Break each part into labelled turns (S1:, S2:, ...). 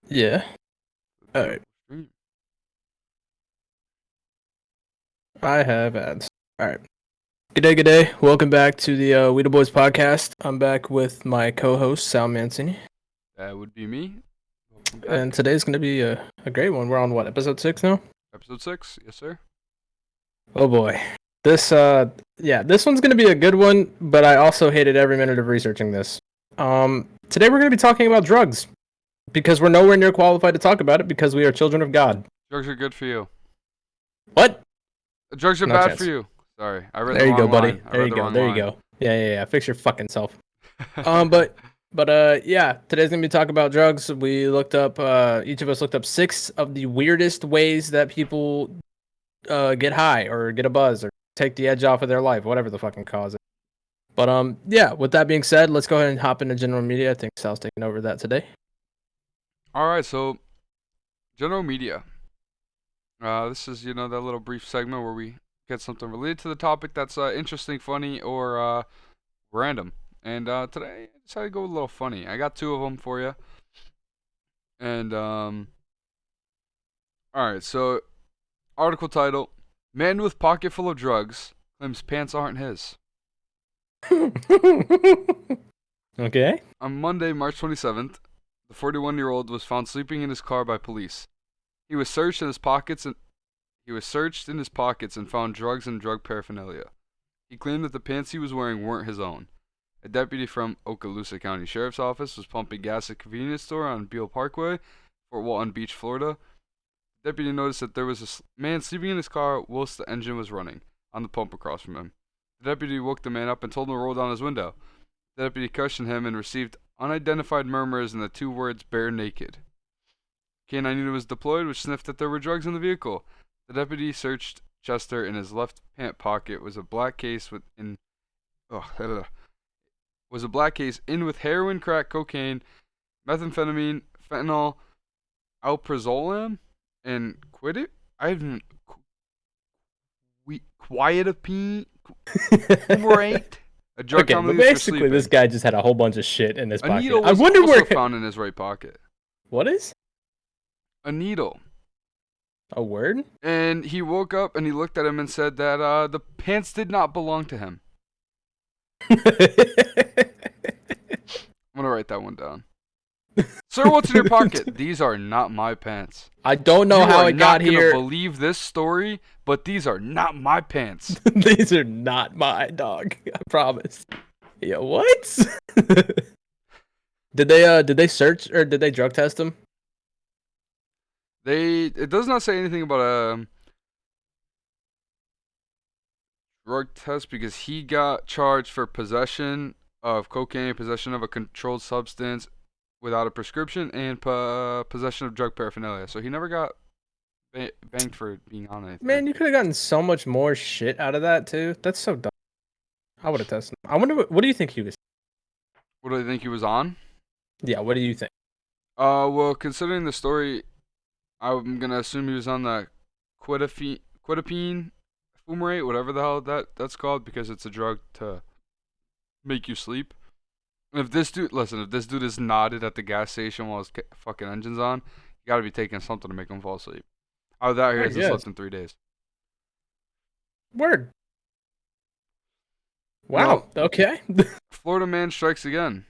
S1: Yeah. All right.
S2: Beautiful stream.
S1: I have ads. All right. Good day. Good day. Welcome back to the We the Boys podcast. I'm back with my co-host Sal Mancini,
S2: That would be me. Welcome
S1: and
S2: back.
S1: today's gonna be a great one. We're on what, episode 6 now?
S2: Episode 6. Yes, sir.
S1: Oh boy. This this one's gonna be a good one, but I also hated every minute of researching this. Today we're gonna be talking about drugs because we're nowhere near qualified to talk about it because we are children of God.
S2: Drugs are good for you.
S1: What?
S2: Drugs are
S1: No
S2: bad for
S1: chance.
S2: you. Sorry, I read
S1: There
S2: the
S1: you go,
S2: wrong
S1: buddy.
S2: line. I
S1: There
S2: read
S1: you
S2: the
S1: go.
S2: wrong
S1: There you
S2: line.
S1: go. Yeah. Fix your fucking self. But yeah, today's gonna be talking about drugs. We looked up, each of us looked up 6 of the weirdest ways that people get high or get a buzz or take the edge off of their life, whatever the fucking cause it. But yeah. With that being said, let's go ahead and hop into general media. I think Sal's taking over that today.
S2: All right, so general media. This is that little brief segment where we get something related to the topic that's interesting, funny, or random. And today I decided to go a little funny. I got 2 of them for you. And all right, so article title: Man with pocket full of drugs claims pants aren't his.
S1: Okay.
S2: On Monday, March 27th, the 41-year-old was found sleeping in his car by police. He was searched in his pockets and found drugs and drug paraphernalia. He claimed that the pants he was wearing weren't his own. A deputy from Okaloosa County Sheriff's Office was pumping gas at a convenience store on Beale Parkway, Fort Walton Beach, Florida. The deputy noticed that there was a man sleeping in his car whilst the engine was running on the pump across from him. The deputy woke the man up and told him to roll down his window. The deputy questioned him and received unidentified murmurs and the 2 words "bare naked." Canine unit was deployed, which sniffed that there were drugs in the vehicle. The deputy searched Chester. In his left pant pocket was a black case in with heroin, crack, cocaine, methamphetamine, fentanyl, alprazolam, and quietapine, fumarate, a drug
S1: Okay,
S2: commonly
S1: but
S2: used for
S1: basically, this
S2: sleeping.
S1: guy just had a whole bunch of shit in his
S2: A
S1: pocket.
S2: needle
S1: I
S2: was
S1: wonder
S2: also
S1: where.
S2: found in his right pocket.
S1: What is
S2: A needle.
S1: a word?
S2: And he woke up and he looked at him and said that the pants did not belong to him. I'm gonna write that one down. Sir, what's in your pocket? These are not my pants.
S1: I don't know how it got
S2: You are not
S1: here.
S2: gonna believe this story, but these are not my pants.
S1: These are not my dog. I promise. Yeah, what? Did they search or did they drug test him?
S2: It does not say anything about a drug test because he got charged for possession of cocaine, possession of a controlled substance without a prescription, and possession of drug paraphernalia. So he never got banged for being on anything.
S1: Man, you could have gotten so much more shit out of that too. That's so dumb. I would have tested him. I wonder what do you think he was?
S2: What do you think he was on?
S1: Yeah, what do you think?
S2: Well, considering the story, I'm gonna assume he was on the quitapine, fumarate, whatever the hell that's called, because it's a drug to make you sleep. And if this dude is nodded at the gas station while his fucking engine's on, you gotta be taking something to make him fall asleep. I was out here
S1: I
S2: hasn't
S1: guess.
S2: slept in 3 days.
S1: Word. Wow. Okay.
S2: Florida man strikes again.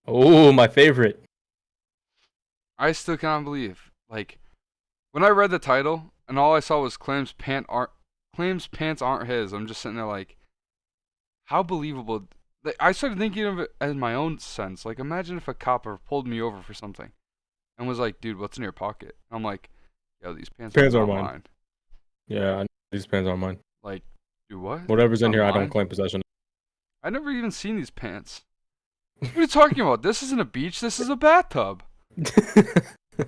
S1: Oh, my favorite.
S2: I still cannot believe. Like, when I read the title and all I saw was claims pants aren't his, I'm just sitting there like, how believable. Like, I started thinking of it as my own sense. Like, imagine if a cop pulled me over for something and was like, dude, what's in your pocket? I'm like, yo, these pants
S1: Pants
S2: are
S1: are
S2: not
S1: mine.
S2: mine.
S1: Yeah, these pants are mine.
S2: Like, dude, what?
S1: Whatever's in
S2: Not
S1: here, I
S2: mine?
S1: don't claim possession.
S2: I never even seen these pants. What are you talking about? This isn't a beach. This is a bathtub.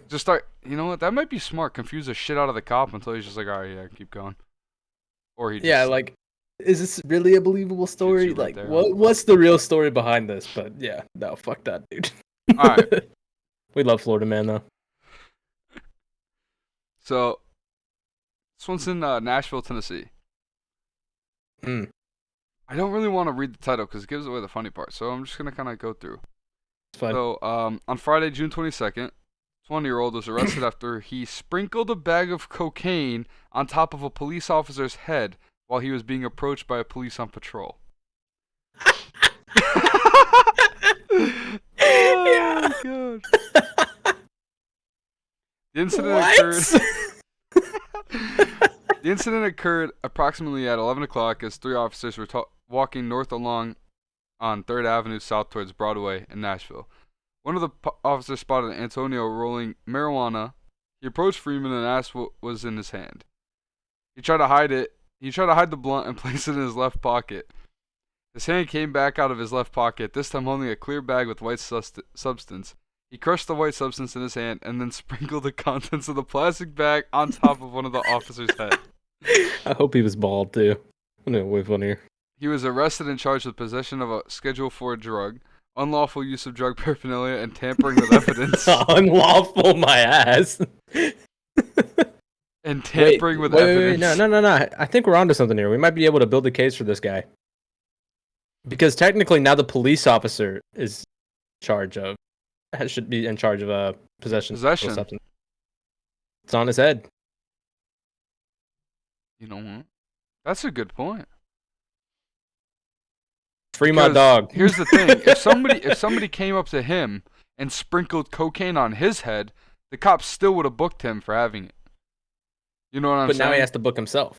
S2: Just start. You know what? That might be smart. Confuse the shit out of the cop until he's just like, all right, yeah, keep going. Or he just,
S1: Yeah, like, is this really a believable story?
S2: right
S1: Like,
S2: there.
S1: what's the real story behind this? But yeah, no, fuck that, dude.
S2: All right.
S1: We love Florida man though.
S2: So this one's in Nashville, Tennessee.
S1: Mm.
S2: I don't really want to read the title because it gives away the funny part. So I'm just gonna kind of go through.
S1: It's fine.
S2: So on Friday, June 22nd, 20-year-old was arrested after he sprinkled a bag of cocaine on top of a police officer's head while he was being approached by a police on patrol. Oh, God. The incident occurred approximately at 11 o'clock as three officers were walking north along on 3rd Avenue south towards Broadway in Nashville. One of the officers spotted Antonio rolling marijuana. He approached Freeman and asked what was in his hand. He tried to hide it. He tried to hide the blunt and place it in his left pocket. His hand came back out of his left pocket, this time holding a clear bag with white substance. He crushed the white substance in his hand and then sprinkled the contents of the plastic bag on top of one of the officer's head.
S1: I hope he was bald too. No, way funnier.
S2: He was arrested and charged with possession of a Schedule 4 drug, unlawful use of drug paraphernalia, and tampering with evidence.
S1: Unlawful, my ass.
S2: And tampering with evidence.
S1: No. I think we're onto something here. We might be able to build a case for this guy. Because technically now the police officer is should be in charge of possession. Substance. It's on his head.
S2: You know what? That's a good point.
S1: Free my dog.
S2: Here's the thing: if somebody came up to him and sprinkled cocaine on his head, the cops still would have booked him for having it. You know what I'm saying?
S1: But now he has to book himself.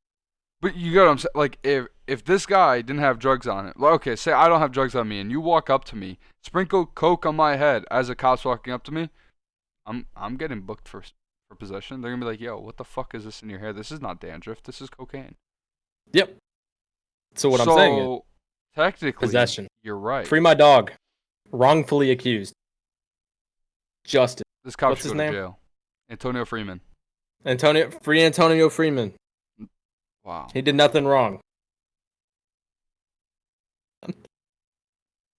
S2: But you got what I'm saying? Like, if this guy didn't have drugs on it, well, okay, say I don't have drugs on me, and you walk up to me, sprinkle coke on my head as a cop's walking up to me, I'm getting booked for possession. They're gonna be like, yo, what the fuck is this in your hair? This is not dandruff. This is cocaine.
S1: Yep. So I'm saying is,
S2: technically,
S1: possession.
S2: You're right.
S1: Free my dog. Wrongfully accused. Justice.
S2: This cop should go to jail. Antonio Freeman.
S1: Free Antonio Freeman.
S2: Wow.
S1: He did nothing wrong.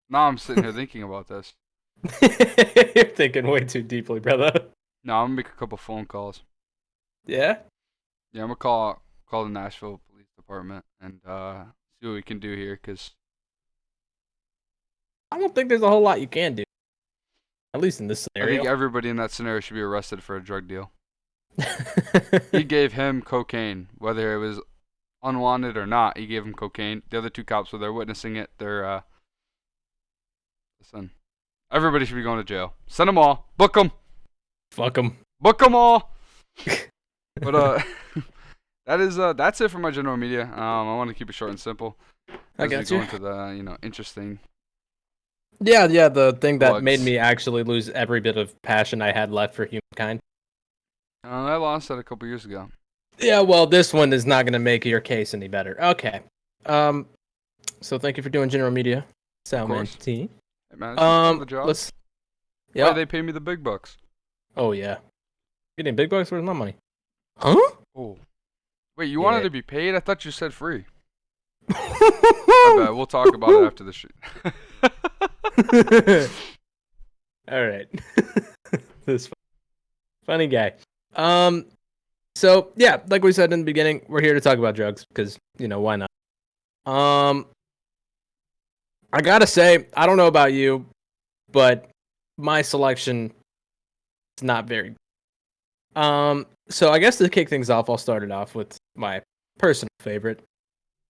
S2: Now I'm sitting here thinking about this.
S1: You're thinking way too deeply, brother.
S2: No, I'm gonna make a couple phone calls.
S1: Yeah?
S2: Yeah, I'm gonna call the Nashville Police Department and see what we can do here, because
S1: I don't think there's a whole lot you can do. At least in this scenario.
S2: I think everybody in that scenario should be arrested for a drug deal. He gave him cocaine, whether it was unwanted or not. He gave him cocaine. The other two cops were there witnessing it. They're listen. Everybody should be going to jail. Send them all. Book them.
S1: Fuck them.
S2: Book them all. But that's it for my general media. I want to keep it short and simple.
S1: I got
S2: you.
S1: Go
S2: into the interesting.
S1: Yeah. The thing that
S2: plugs.
S1: made me actually lose every bit of passion I had left for humankind.
S2: I lost that a couple years ago.
S1: Yeah, well, this one is not going to make your case any better. Okay. So thank you for doing general media, Sal Man T.
S2: Hey man, the job.
S1: Yeah.
S2: Why they pay me the big bucks?
S1: Oh yeah. Getting big bucks? Where's my money? Huh?
S2: Oh. Wait, you wanted to be paid? I thought you said free. I bet. We'll talk about it after the shoot.
S1: All right. This funny guy. So yeah, like we said in the beginning, we're here to talk about drugs because why not? I gotta say, I don't know about you, but my selection is not very good. So I guess to kick things off, I'll start it off with my personal favorite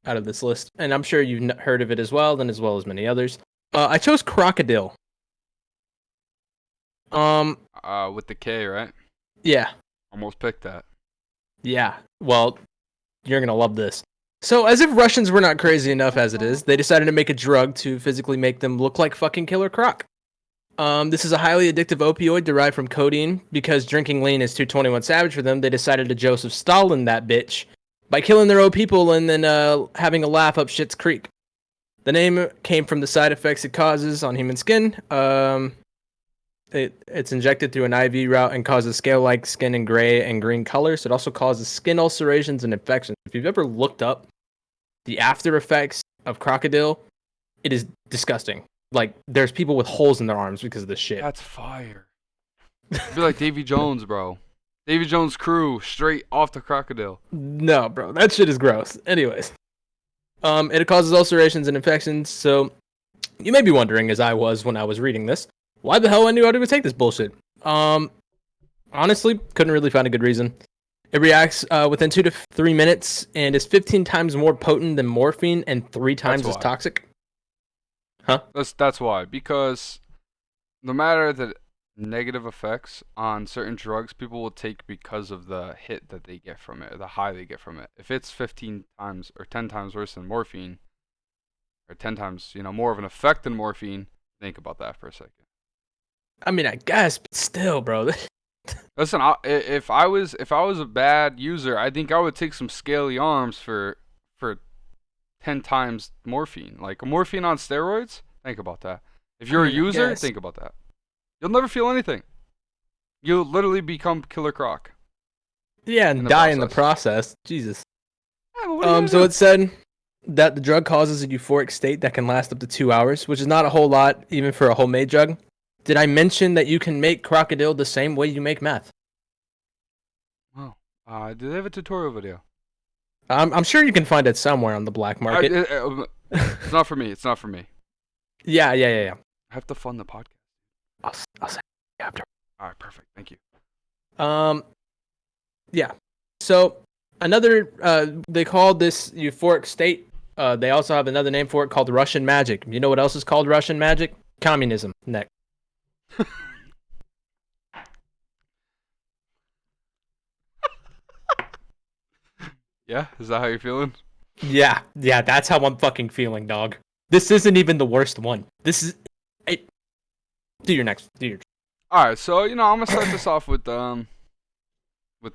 S1: out of this list, and I'm sure you've heard of it as well, and as well as many others. I chose crocodile.
S2: With the K, right?
S1: Yeah.
S2: Almost picked that.
S1: Yeah. Well, you're gonna love this. So, as if Russians were not crazy enough as it is, they decided to make a drug to physically make them look like fucking Killer Croc. This is a highly addictive opioid derived from codeine. Because drinking lean is 221 Savage for them, they decided to Joseph Stalin that bitch by killing their own people and then having a laugh up Schitt's Creek. The name came from the side effects it causes on human skin. It's injected through an IV route and causes scale-like skin in gray and green colors. It also causes skin ulcerations and infections. If you've ever looked up the after effects of crocodile, it is disgusting. Like, there's people with holes in their arms because of this shit.
S2: That's fire. It'd be like Davy Jones, bro. Davy Jones' crew, straight off the crocodile.
S1: No, bro. That shit is gross. Anyways. It causes ulcerations and infections, so you may be wondering, as I was when I was reading this, why the hell I knew I would take this bullshit. Honestly, couldn't really find a good reason. It reacts within 2 to 3 minutes and is 15 times more potent than morphine and 3 times as toxic. Huh?
S2: That's why. Because no matter the negative effects on certain drugs, people will take because of the hit that they get from it, or the high they get from it. If it's 15 times or 10 times worse than morphine, or 10 times, more of an effect than morphine, think about that for a second.
S1: I mean, I guess, but still, bro.
S2: Listen, if I was a bad user, I think I would take some scaly arms for 10 times morphine. Like morphine on steroids? Think about that. If you're a user, think about that. You'll never feel anything. You'll literally become Killer Croc.
S1: Yeah, and die in the process. Jesus. Yeah, so it said that the drug causes a euphoric state that can last up to 2 hours, which is not a whole lot, even for a homemade drug. Did I mention that you can make crocodile the same way you make meth?
S2: Oh. Do they have a tutorial video?
S1: I'm sure you can find it somewhere on the black market.
S2: It's not for me. It's not for me.
S1: Yeah.
S2: I have to fund the podcast.
S1: I'll say after.
S2: All right, perfect. Thank you.
S1: Yeah. So another, they called this euphoric state. They also have another name for it called Russian magic. You know what else is called Russian magic? Communism. Next.
S2: Yeah, is that how you're feeling?
S1: Yeah, that's how I'm fucking feeling, dog. This isn't even the worst one. This is it. Do your next.
S2: All right, so I'm gonna start this off with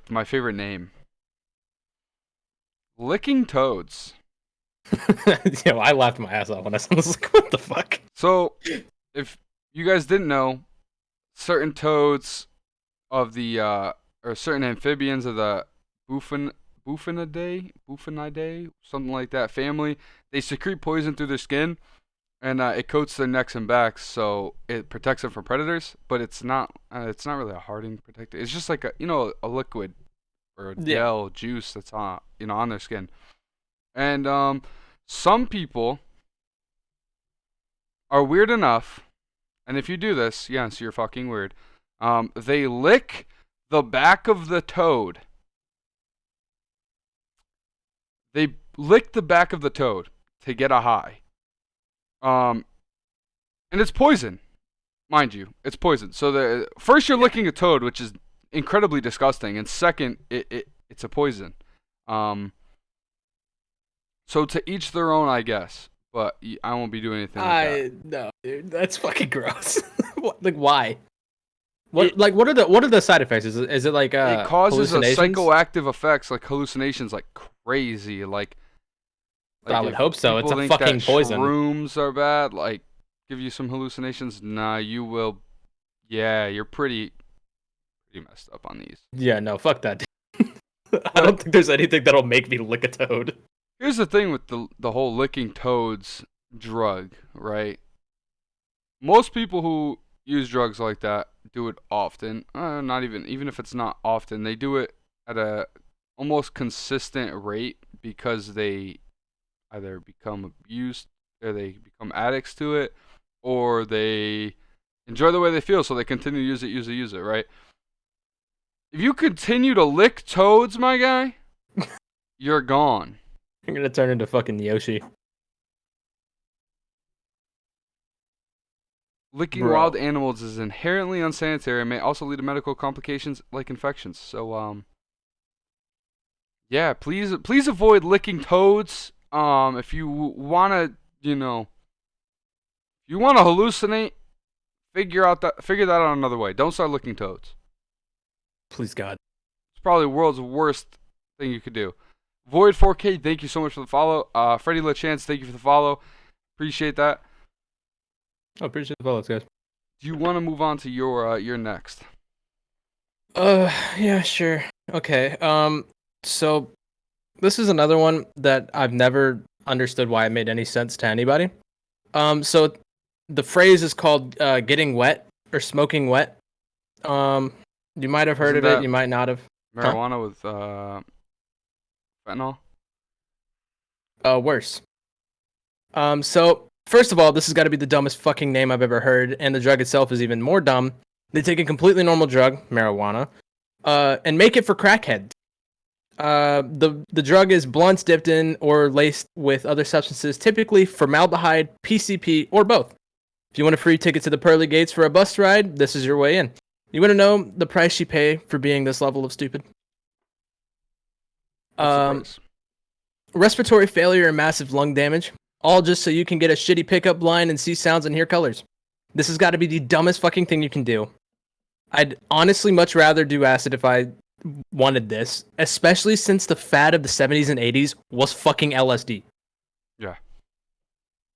S2: my favorite name. Licking toads.
S1: I laughed my ass off when I saw this. Like, what the fuck?
S2: So, if you guys didn't know, certain toads of the or certain amphibians of the Bufonidae, something like that family, they secrete poison through their skin, and it coats their necks and backs, so it protects them from predators. But it's not really a hardening protector. It's just like a liquid or a gel juice that's on their skin. And some people are weird enough, and if you do this, yes, you're fucking weird. They lick the back of the toad. They lick the back of the toad to get a high. And it's poison, mind you. It's poison. So first you're licking a toad, which is incredibly disgusting, and second, it's a poison. So to each their own, I guess. But I won't be doing anything like that.
S1: No, dude, that's fucking gross. Like, why? What are the side effects? Is it like
S2: it causes a psychoactive effects like hallucinations like crazy. Like
S1: I would hope so. It's a fucking poison.
S2: Shrooms are bad. Like give you some hallucinations. Nah, you will. Yeah, you're pretty messed up on these.
S1: Yeah, no, fuck that. I don't think there's anything that'll make me lick a toad.
S2: Here's the thing with the whole licking toads drug, right? Most people who use drugs like that do it often. Not even if it's not often, they do it at a almost consistent rate because they either become abused or they become addicts to it, or they enjoy the way they feel, so they continue to use it, right? If you continue to lick toads, my guy, you're gone.
S1: You're gonna turn into fucking Yoshi.
S2: Licking wild animals is inherently unsanitary and may also lead to medical complications like infections. So, yeah, please avoid licking toads. If you wanna, you wanna hallucinate, figure that out another way. Don't start licking toads.
S1: Please, God.
S2: It's probably the world's worst thing you could do. Void 4K, thank you so much for the follow. Freddie LaChance, thank you for the follow. Appreciate that.
S1: Oh, appreciate the follows, guys.
S2: Do you want to move on to your next?
S1: Yeah, sure. Okay. So this is another one that I've never understood why it made any sense to anybody. So the phrase is called getting wet or smoking wet. You might have heard of it, you might not have.
S2: Marijuana with fentanyl?
S1: Worse. So first of all, this has got to be the dumbest fucking name I've ever heard, and the drug itself is even more dumb. They take a completely normal drug, marijuana, and make it for crackheads. The drug is blunts dipped in or laced with other substances, typically formaldehyde, PCP, or both. If you want a free ticket to the pearly gates for a bus ride, this is your way in. You want to know the price you pay for being this level of stupid? Respiratory failure and massive lung damage, all just so you can get a shitty pickup line and see sounds and hear colors. This has got to be the dumbest fucking thing you can do. I'd honestly much rather do acid if I wanted this, especially since the fad of the 70s and 80s was fucking LSD.
S2: Yeah.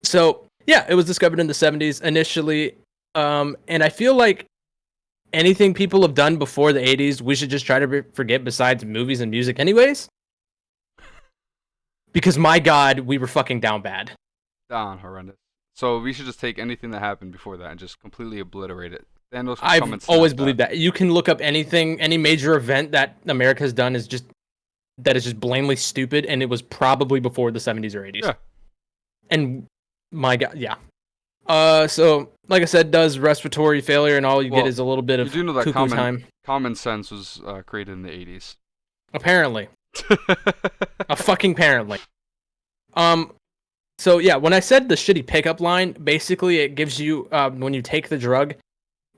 S1: So, yeah, it was discovered in the 70s initially, and I feel like anything people have done before the 80s, we should just try to forget besides movies and music anyways. Because, my God, we were fucking down bad.
S2: Down horrendous. So we should just take anything that happened before that and just completely obliterate it.
S1: I've always believed that. You can look up anything, any major event that America has done is just blatantly stupid, and it was probably before the 70s or 80s.
S2: Yeah.
S1: And my God, yeah. So like I said, does respiratory failure, and all you get is a little bit of cuckoo time.
S2: Common sense was created in the 80s.
S1: Apparently. Fucking apparently. So yeah, when I said the shitty pickup line, basically it gives you, when you take the drug,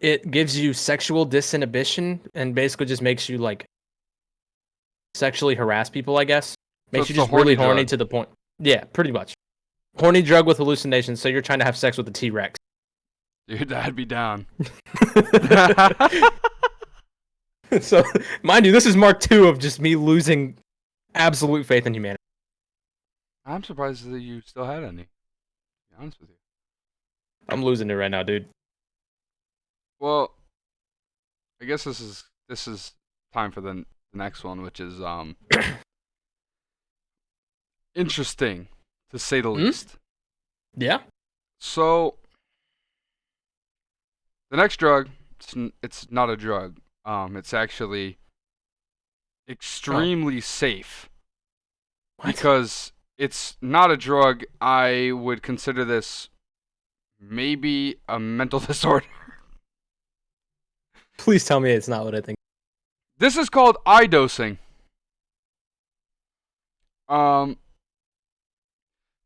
S1: it gives you sexual disinhibition and basically just makes you like sexually harass people, I guess. Makes you just really horny to the point. Yeah, pretty much. Horny drug with hallucinations, so you're trying to have sex with a T-Rex.
S2: Dude, that'd be down.
S1: So, mind you, this is Mark 2 of just me losing absolute faith in humanity.
S2: I'm surprised that you still had any. To be honest with you.
S1: I'm losing it right now, dude.
S2: Well, I guess this is time for the next one, which is interesting to say the least.
S1: Yeah.
S2: So the next drug, it's not a drug. It's actually extremely safe. What? Because it's not a drug. I would consider this maybe a mental disorder.
S1: Please tell me it's not what I think.
S2: This is called Idosing.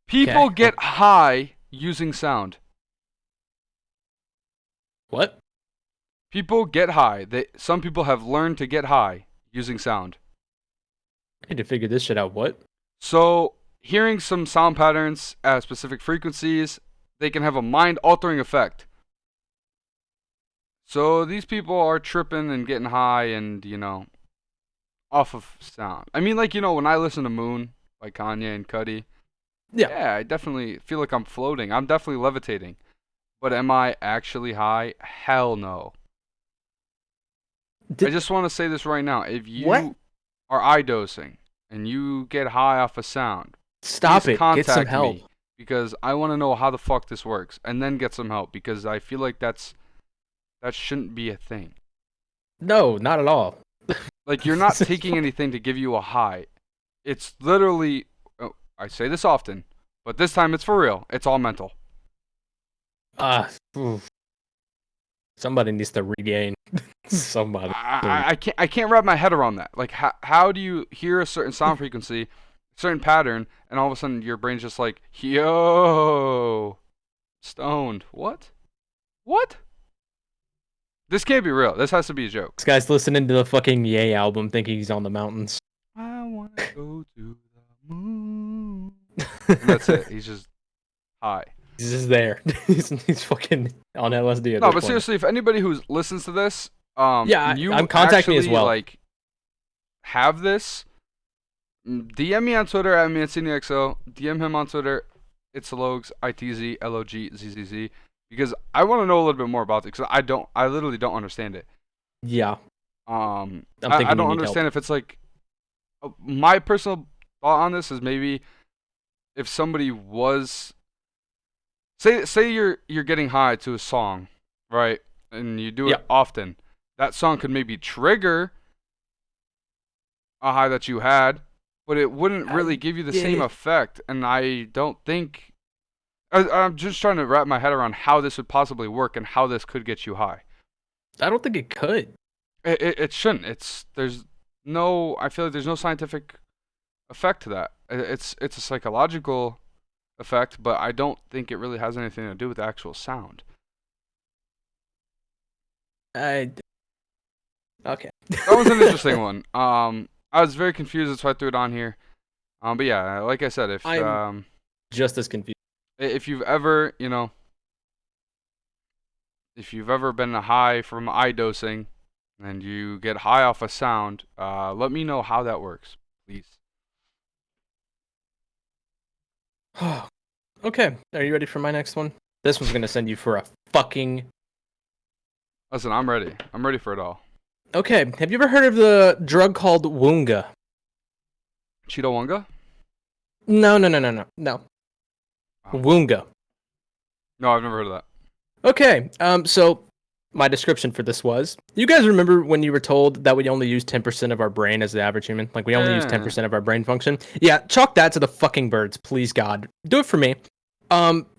S2: People get high using sound.
S1: What?
S2: People get high. Some people have learned to get high using sound.
S1: I need to figure this shit out. What?
S2: So, hearing some sound patterns at specific frequencies, they can have a mind-altering effect. So these people are tripping and getting high and, off of sound. I mean, like, when I listen to Moon by Kanye and Cudi, yeah, I definitely feel like I'm floating. I'm definitely levitating. But am I actually high? Hell no. I just want to say this right now. If you are idosing and you get high off of sound,
S1: stop it. Get some help.
S2: Me because I want to know how the fuck this works and then get some help because I feel like that shouldn't be a thing.
S1: No, not at all.
S2: Like, you're not taking anything to give you a high. It's literally, I say this often, but this time it's for real. It's all mental.
S1: Somebody needs to regain. Somebody.
S2: I can't wrap my head around that. Like, how do you hear a certain sound frequency, certain pattern, and all of a sudden your brain's just like, yo, stoned. What? This can't be real. This has to be a joke.
S1: This guy's listening to the fucking Ye album thinking he's on the mountains.
S2: I want to go to the moon. And that's it. He's just high.
S1: He's just there. he's fucking on LSD.
S2: No, but seriously, if anybody who listens to this,
S1: I'm contacting me as well.
S2: Like, have this, DM me on Twitter at ManciniXO. DM him on Twitter. It's Logs, ITZLOGZZZ. Because I want to know a little bit more about it. Because I literally don't understand it.
S1: Yeah.
S2: I don't understand if it's like, my personal thought on this is maybe if somebody was, say you're getting high to a song, right? And you do it often. That song could maybe trigger a high that you had, but it wouldn't really give you the same effect. And I don't think, I'm just trying to wrap my head around how this would possibly work and how this could get you high.
S1: I don't think it could.
S2: It shouldn't. I feel like there's no scientific effect to that. It's a psychological effect, but I don't think it really has anything to do with the actual sound.
S1: Okay.
S2: That was an interesting one. I was very confused, that's why I threw it on here. But yeah, like I said,
S1: I'm just as confused.
S2: if you've ever, if you've ever been high from Idosing and you get high off a sound, let me know how that works, please.
S1: Okay, are you ready for my next one? This one's gonna send you for a fucking...
S2: Listen, I'm ready. I'm ready for it all.
S1: Okay, have you ever heard of the drug called Woonga?
S2: Cheetawonga?
S1: No.
S2: Oh.
S1: Woonga.
S2: No, I've never heard of that.
S1: Okay, so my description for this was, you guys remember when you were told that we only use 10% of our brain as the average human? Like, we only use 10% of our brain function? Yeah, chalk that to the fucking birds, please God. Do it for me.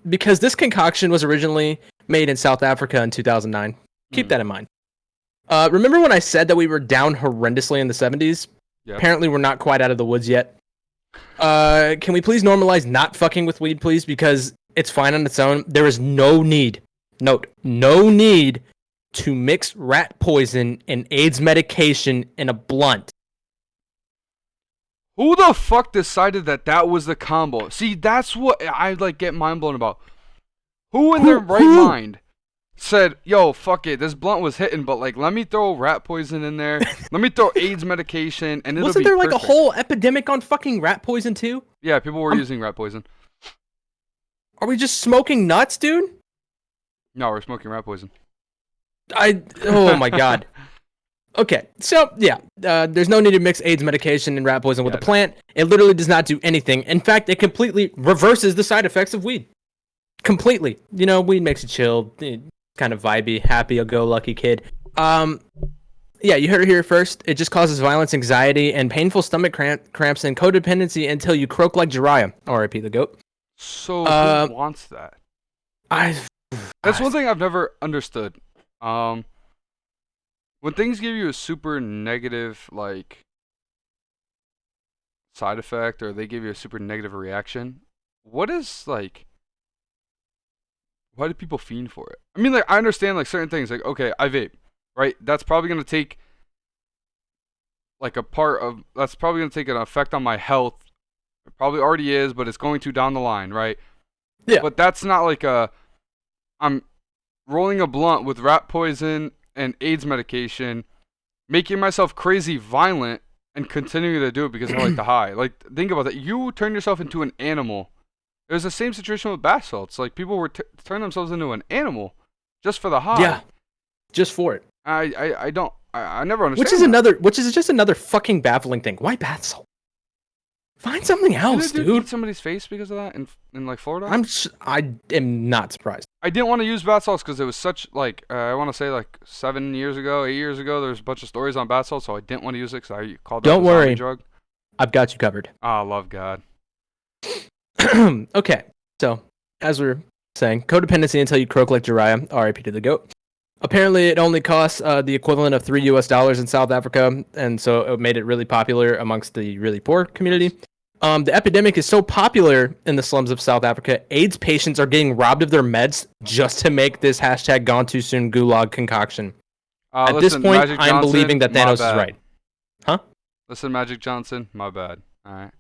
S1: Because this concoction was originally made in South Africa in 2009. Keep that in mind. Remember when I said that we were down horrendously in the 70s?
S2: Yep.
S1: Apparently we're not quite out of the woods yet. Can we please normalize not fucking with weed, please? Because it's fine on its own. There is no need, note, no need to mix rat poison and AIDS medication in a blunt.
S2: Who the fuck decided that was the combo? See, that's what I get mind blown about. Who in their right mind said, yo, fuck it, this blunt was hitting, but let me throw rat poison in there. Let me throw AIDS medication, and it'll
S1: Wasn't
S2: be
S1: there
S2: perfect.
S1: a whole epidemic on fucking rat poison too?
S2: Yeah, people were using rat poison.
S1: Are we just smoking nuts, dude?
S2: No, we're smoking rat poison.
S1: Oh my God. Okay, so yeah, there's no need to mix AIDS medication and rat poison with a plant. It literally does not do anything. In fact, it completely reverses the side effects of weed. Completely. Weed makes you chill, kind of vibey, happy-go-lucky kid. Yeah, you heard it here first. It just causes violence, anxiety, and painful stomach cramps and codependency until you croak like Jiraiya. R.I.P. the goat.
S2: So who wants that? That's one thing I've never understood. When things give you a super negative side effect, or they give you a super negative reaction, why do people fiend for it? I mean, I understand certain things, okay, I vape, right? That's probably gonna take that's probably gonna take an effect on my health. It probably already is, but it's going to down the line, right?
S1: Yeah.
S2: But that's not I'm rolling a blunt with rat poison and AIDS medication, making myself crazy violent, and continuing to do it because I like the high. Think about that. You turn yourself into an animal. It was the same situation with bath salts. People were turning themselves into an animal just for the high.
S1: Yeah, just for it.
S2: I never understand.
S1: Which is just another fucking baffling thing. Why bath salt? Find something else,
S2: dude.
S1: Eat
S2: somebody's face because of that in Florida.
S1: I am not surprised.
S2: I didn't want to use bath salts because it was such I want to say 7 years ago, 8 years ago. There was a bunch of stories on bath salts, so I didn't want to use it because I called it a zombie drug.
S1: I've got you covered.
S2: Oh, love God.
S1: Okay, so as we were saying, codependency until you croak like Jiraiya. R.I.P. to the goat. Apparently, it only costs the equivalent of $3 in South Africa, and so it made it really popular amongst the really poor community. The epidemic is so popular in the slums of South Africa, AIDS patients are getting robbed of their meds just to make this hashtag gone too soon gulag concoction. At this point, I'm believing that Thanos is right. Huh?
S2: Listen, Magic Johnson, my bad. All right.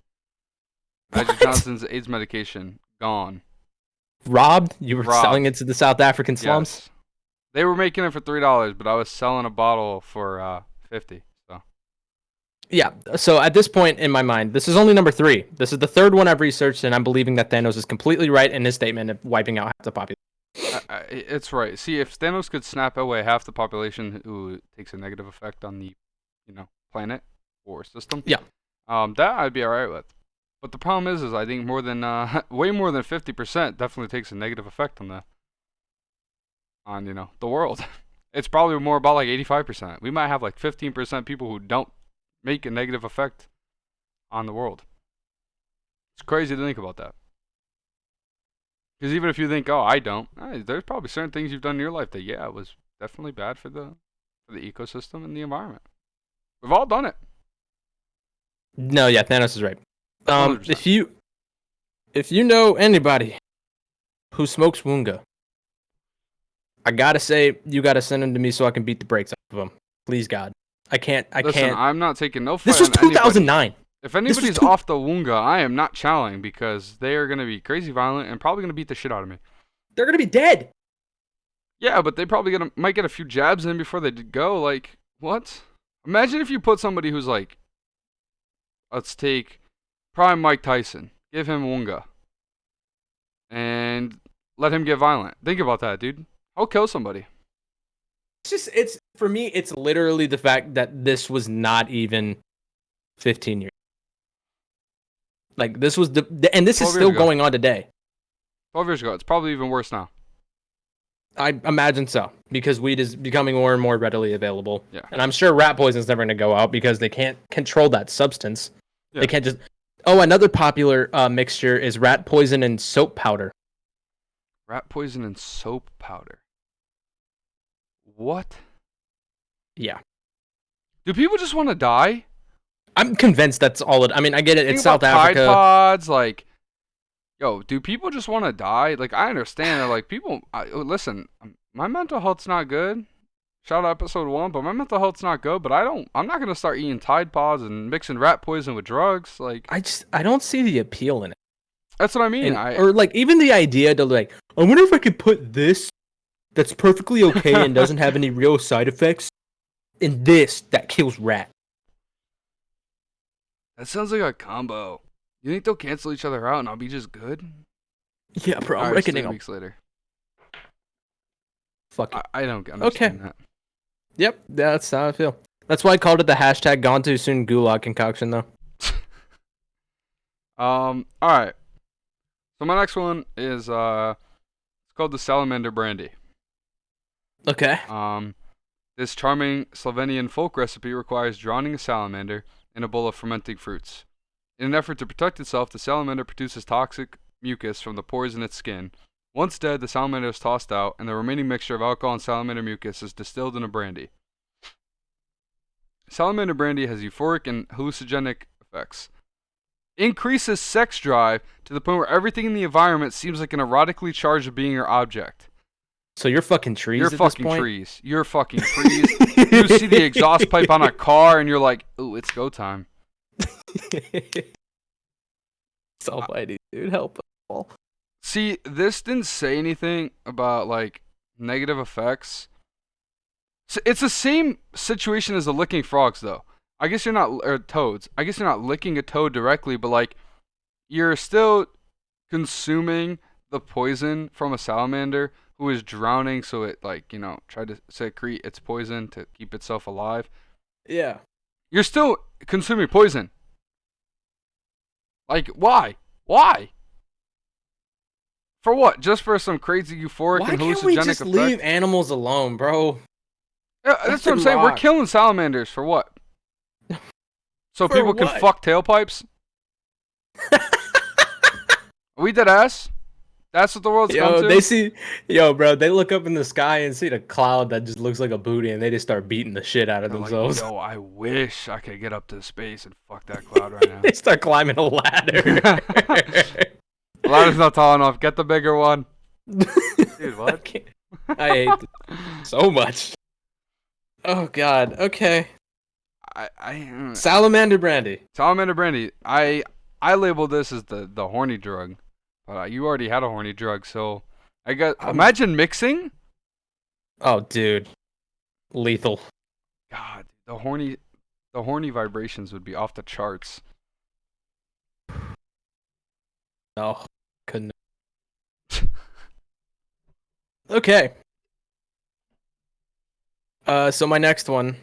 S2: Magic Johnson's AIDS medication, gone.
S1: Robbed? You were selling it to the South African slums?
S2: Yes. They were making it for $3, but I was selling a bottle for $50. So.
S1: Yeah, so at this point in my mind, this is only number 3. This is the third one I've researched, and I'm believing that Thanos is completely right in his statement of wiping out half the population.
S2: It's right. See, if Thanos could snap away half the population who takes a negative effect on the, planet or system,
S1: yeah,
S2: that I'd be alright with. But the problem is I think way more than 50% definitely takes a negative effect on the world. It's probably more about 85%. We might have 15% people who don't make a negative effect on the world. It's crazy to think about that. Because even if you think, oh, I don't, there's probably certain things you've done in your life that, it was definitely bad for the for the ecosystem and the environment. We've all done it.
S1: No, yeah, Thanos is right.
S2: 100%.
S1: If you know anybody who smokes Wunga, I gotta say you gotta send him to me so I can beat the brakes off of him. Please, God. I can't.
S2: Listen, I'm not taking no fight.
S1: This was
S2: on anybody.
S1: 2009.
S2: If anybody's off the Wunga, I am not challenging because they are gonna be crazy violent and probably gonna beat the shit out of me.
S1: They're gonna be dead.
S2: Yeah, but they probably might get a few jabs in before they go. Like, what? Imagine if you put somebody who's like, let's take prime Mike Tyson, give him Wunga, and let him get violent. Think about that, dude. I'll kill somebody.
S1: It's for me, it's literally the fact that this was not even 15 years. Like, this was and this is still going on today.
S2: 12 years ago. It's probably even worse now.
S1: I imagine so, because weed is becoming more and more readily available.
S2: Yeah.
S1: And I'm sure rat poison's never going to go out because they can't control that substance.
S2: Yeah.
S1: They can't just... Oh, another popular mixture is rat poison and soap powder.
S2: Rat poison and soap powder. What?
S1: Yeah.
S2: Do people just want to die?
S1: I'm convinced that's all it... I mean, I get it. It's South Africa.
S2: Tide Pods, like... Yo, do people just want to die? Like, I understand that, like, people... listen, my mental health's not good. Shout out episode 1, but my mental health's not good, but I'm not going to start eating Tide Pods and mixing rat poison with drugs. Like...
S1: I don't see the appeal in it.
S2: That's what I mean.
S1: Or, like, even the idea to, like, I wonder if I could put this that's perfectly okay and doesn't have any real side effects in this that kills rat.
S2: That sounds like a combo. You think they'll cancel each other out and I'll be just good?
S1: Yeah, bro. I'm
S2: Right,
S1: reckoning
S2: 3
S1: them.
S2: weeks later.
S1: Fuck it.
S2: I don't understand that.
S1: Yep, that's how I feel. That's why I called it the hashtag gone too soon gulag concoction, though.
S2: Alright. So my next one is, it's called the Salamander Brandy.
S1: Okay.
S2: This charming Slovenian folk recipe requires drowning a salamander in a bowl of fermenting fruits. In an effort to protect itself, the salamander produces toxic mucus from the pores in its skin. Once dead, the salamander is tossed out, and the remaining mixture of alcohol and salamander mucus is distilled in a brandy. Salamander brandy has euphoric and hallucinogenic effects. Increases sex drive to the point where everything in the environment seems like an erotically charged being or object.
S1: So you're fucking trees
S2: You're
S1: at
S2: fucking
S1: this point?
S2: trees. You're fucking trees. You see the exhaust pipe on a car, and you're like, ooh, it's go time.
S1: Almighty, dude, help us all.
S2: See, this didn't say anything about, like, negative effects. So it's the same situation as the licking frogs, though. I guess you're not, or toads. I guess you're not licking a toad directly, but, like, you're still consuming the poison from a salamander who is drowning, so it, like, you know, tried to secrete its poison to keep itself alive.
S1: Yeah.
S2: You're still consuming poison. Like, why? Why? For what? Just for some crazy euphoric and hallucinogenic effect?
S1: Why can't we just leave animals alone, bro?
S2: Yeah, that's what I'm saying. We're killing salamanders for what? So
S1: For
S2: people can
S1: what?
S2: fuck tailpipes? Are we dead ass? That's what the world's come to?
S1: They see, bro, they look up in the sky and see the cloud that just looks like a booty, and they just start beating the shit out of themselves.
S2: Like, yo, I wish I could get up to space and fuck that cloud right now.
S1: They start climbing a ladder.
S2: The ladder's not tall enough. Get the bigger one. Dude, what?
S1: I hate it so much. Oh, God. Okay. Salamander brandy.
S2: Salamander brandy. I labeled this as the horny drug. But you already had a horny drug, so I got. Imagine mixing.
S1: Oh, dude, lethal.
S2: God, the horny vibrations would be off the charts.
S1: No, couldn't. Okay. So my next one.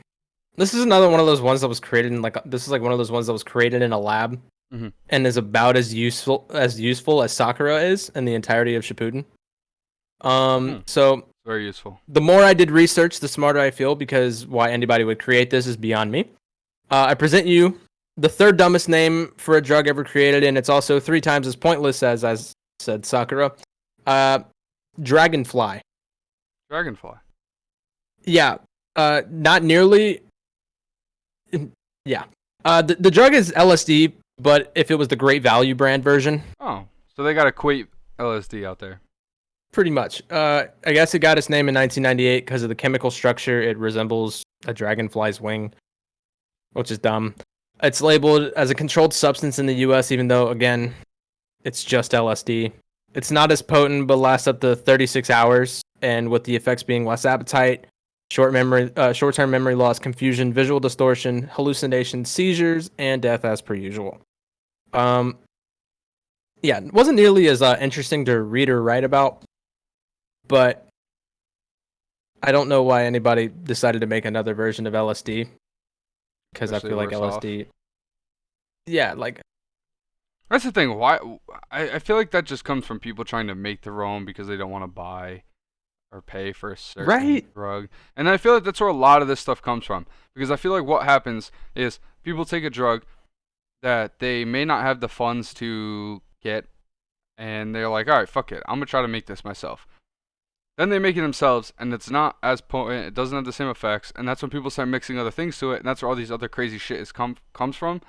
S1: This is another one of those ones that was created in one of those ones that was created in a lab. Mm-hmm. And is about as useful as Sakura is in the entirety of Shippuden. So
S2: very useful.
S1: The more I did research, the smarter I feel, because why anybody would create this is beyond me. I present you the third dumbest name for a drug ever created, and it's also 3 times as pointless as said Sakura. Dragonfly.
S2: Dragonfly.
S1: Yeah, Not nearly. Yeah. The drug is LSD, but if it was the Great Value brand version,
S2: Oh, so they got Equate Lsd out there.
S1: pretty much. I guess it got its name in 1998 because of the chemical structure. It resembles a dragonfly's wing, which is dumb. It's labeled as a controlled substance in the U.S., even though, again, it's just LSD. It's not as potent, but lasts up to 36 hours, and with the effects being less appetite, short-term memory loss, confusion, visual distortion, hallucination, seizures, and death as per usual. Yeah, it wasn't nearly as interesting to read or write about, but I don't know why anybody decided to make another version of LSD, because I
S2: Especially
S1: feel like
S2: worse off.
S1: LSD. Yeah, like
S2: That's the thing. Why? I feel like that just comes from people trying to make their own because they don't want to buy or pay for a certain
S1: right.
S2: drug. And I feel like that's where a lot of this stuff comes from. Because I feel like what happens is people take a drug that they may not have the funds to get, and they're like, all right, fuck it. I'm going to try to make this myself. Then they make it themselves, and it's not as potent. It doesn't have the same effects. And that's when people start mixing other things to it. And that's where all these other crazy shit comes from.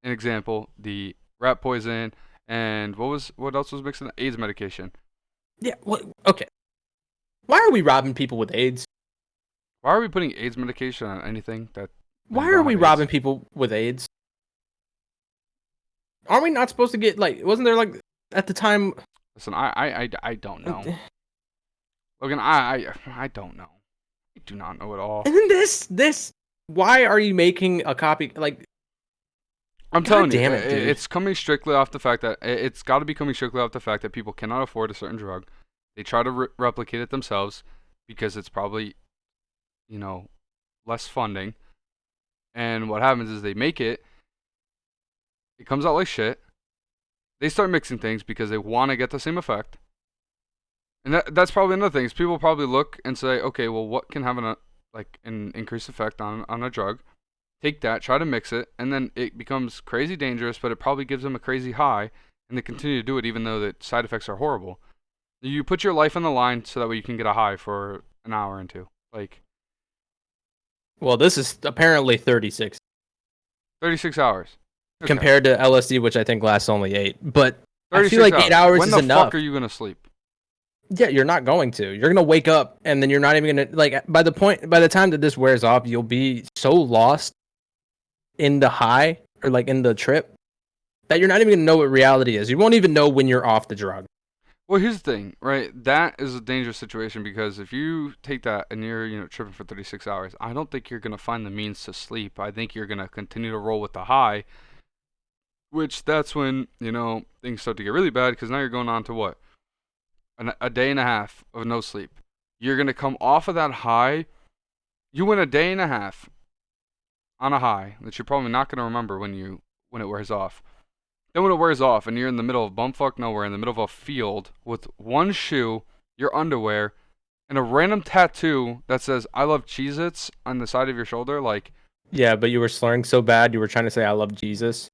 S2: An example, the rat poison, and what else was mixed in? AIDS medication.
S1: Yeah. Okay. Why are we robbing people with AIDS?
S2: Why are we putting AIDS medication on anything that?
S1: Why are we robbing people with AIDS? Aren't we not supposed to get wasn't there at the time?
S2: Listen, I don't know. Logan, I don't know. I do not know at all.
S1: And then this. Why are you making a copy?
S2: I'm telling you,
S1: damn it, dude.
S2: It's coming strictly off the fact that it's got to be coming strictly off the fact that people cannot afford a certain drug. They try to replicate it themselves because it's probably, less funding. And what happens is they make it. It comes out like shit. They start mixing things because they want to get the same effect. And that's probably another thing. Is people probably look and say, okay, well, what can have an increased effect on a drug? Take that, try to mix it, and then it becomes crazy dangerous, but it probably gives them a crazy high, and they continue to do it even though the side effects are horrible. You put your life on the line so that way you can get a high for an hour and two.
S1: Well, this is apparently 36.
S2: 36 hours. Okay.
S1: Compared to LSD, which I think lasts only 8. But I
S2: 36
S1: feel like 8 hours
S2: when
S1: is
S2: the
S1: enough.
S2: fuck are you going to sleep?
S1: Yeah, you're not going to. You're going to wake up, and then you're not even going to, by the time that this wears off, you'll be so lost in the high, or in the trip, that you're not even going to know what reality is. You won't even know when you're off the drug.
S2: Well, here's the thing, right? That is a dangerous situation because if you take that and you're, tripping for 36 hours, I don't think you're going to find the means to sleep. I think you're going to continue to roll with the high, which that's when, things start to get really bad because now you're going on to what? A day and a half of no sleep. You're going to come off of that high. You went a day and a half on a high that you're probably not going to remember when it wears off. Then when it wears off and you're in the middle of bumfuck nowhere, in the middle of a field with one shoe, your underwear, and a random tattoo that says "I love Cheez-Its" on the side of your shoulder,
S1: Yeah, but you were slurring so bad you were trying to say "I love Jesus."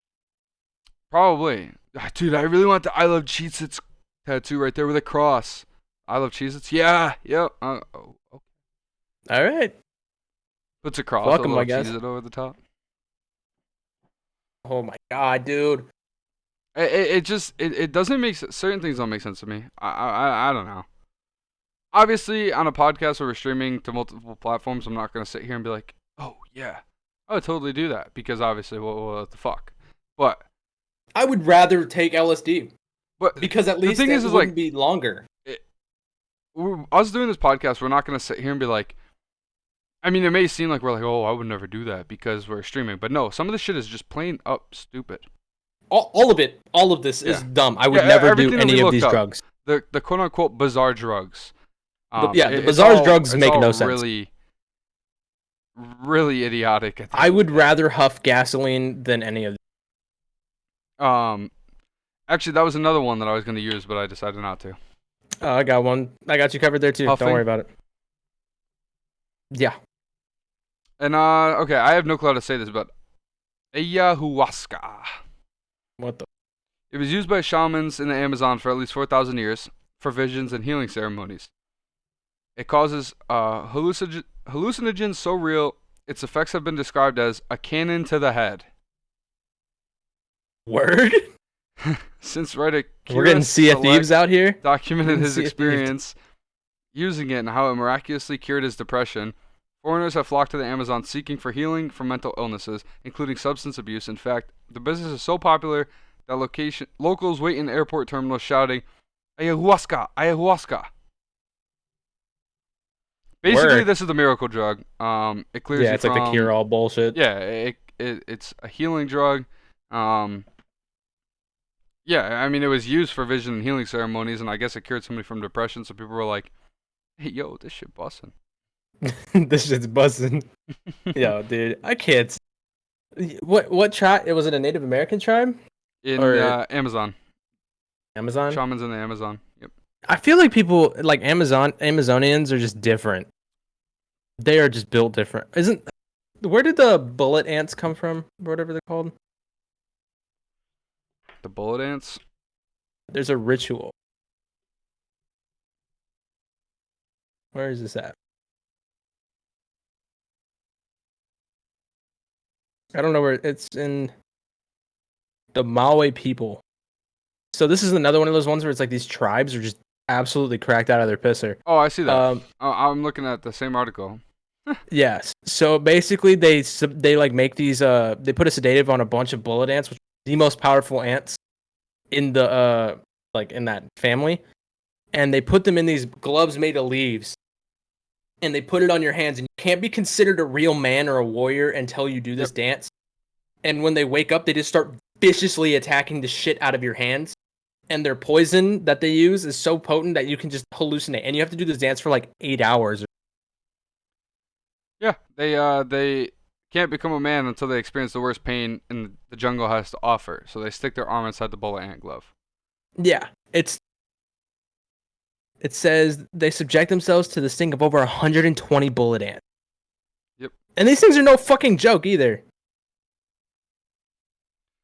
S2: Probably. Dude, I really want the "I love Cheez-Its" tattoo right there with a cross. I love Cheez-Its. Yeah, yep. Okay.
S1: All right.
S2: Puts a cross,
S1: Fuck
S2: a
S1: 'em,
S2: little
S1: I guess.
S2: Cheez-It over the top.
S1: Oh my god, dude.
S2: It doesn't make certain things don't make sense to me. I don't know. Obviously, on a podcast where we're streaming to multiple platforms, I'm not gonna sit here and be like, oh yeah, I would totally do that because obviously, what the fuck. But
S1: I would rather take LSD.
S2: But
S1: because at least
S2: the thing
S1: it wouldn't be longer.
S2: Us doing this podcast, we're not gonna sit here and be like. I mean, it may seem like we're like, oh, I would never do that because we're streaming, but no, some of this shit is just plain up stupid.
S1: All of it, all of this is dumb. I would never do any of these drugs.
S2: The quote unquote bizarre drugs.
S1: The bizarre drugs make no sense.
S2: Really, really idiotic.
S1: I would rather huff gasoline than any of
S2: them. Actually, that was another one that I was going to use, but I decided not to.
S1: Oh, I got one. I got you covered there too.
S2: Huffing?
S1: Don't worry about it. Yeah.
S2: And okay, I have no clue how to say this, but Ayahuasca.
S1: What the?
S2: It was used by shamans in the Amazon for at least 4,000 years for visions and healing ceremonies. It causes hallucinogens so real, its effects have been described as a cannon to the head.
S1: Word?
S2: Since writer
S1: We're getting Sea of Thieves out here.
S2: documented his experience using it and how it miraculously cured his depression, foreigners have flocked to the Amazon seeking for healing from mental illnesses, including substance abuse. In fact, the business is so popular that locals wait in airport terminals shouting, "Ayahuasca! Ayahuasca!" Basically,
S1: Word.
S2: this is the miracle drug. It clears you
S1: Yeah, it's
S2: from...
S1: like the cure-all bullshit.
S2: Yeah, it's a healing drug. Yeah, I mean, it was used for vision and healing ceremonies, and I guess it cured somebody from depression, so people were like, hey, yo, this shit bussin'.
S1: This shit's buzzing. Yo, dude, I can't. What tribe? Was it a Native American tribe?
S2: In Amazon.
S1: Amazon?
S2: Shamans in the Amazon. Yep.
S1: I feel like people, like Amazonians are just different. They are just built different. Where did the bullet ants come from? Whatever they're called.
S2: The bullet ants?
S1: There's a ritual. Where is this at? I don't know where it's in. The Maui people. So this is another one of those ones where it's like these tribes are just absolutely cracked out of their pisser.
S2: Oh, I see that. I'm looking at the same article.
S1: Yes. So basically, they like make these. They put a sedative on a bunch of bullet ants, which are the most powerful ants in the like in that family, and they put them in these gloves made of leaves, and they put it on your hands, and you can't be considered a real man or a warrior until you do this dance. And when they wake up, they just start viciously attacking the shit out of your hands. And their poison that they use is so potent that you can just hallucinate. And you have to do this dance for like 8 hours.
S2: Yeah, they can't become a man until they experience the worst pain in the jungle has to offer. So they stick their arm inside the bullet ant glove.
S1: Yeah, it says they subject themselves to the sting of over 120 bullet ants.
S2: Yep.
S1: And these things are no fucking joke either.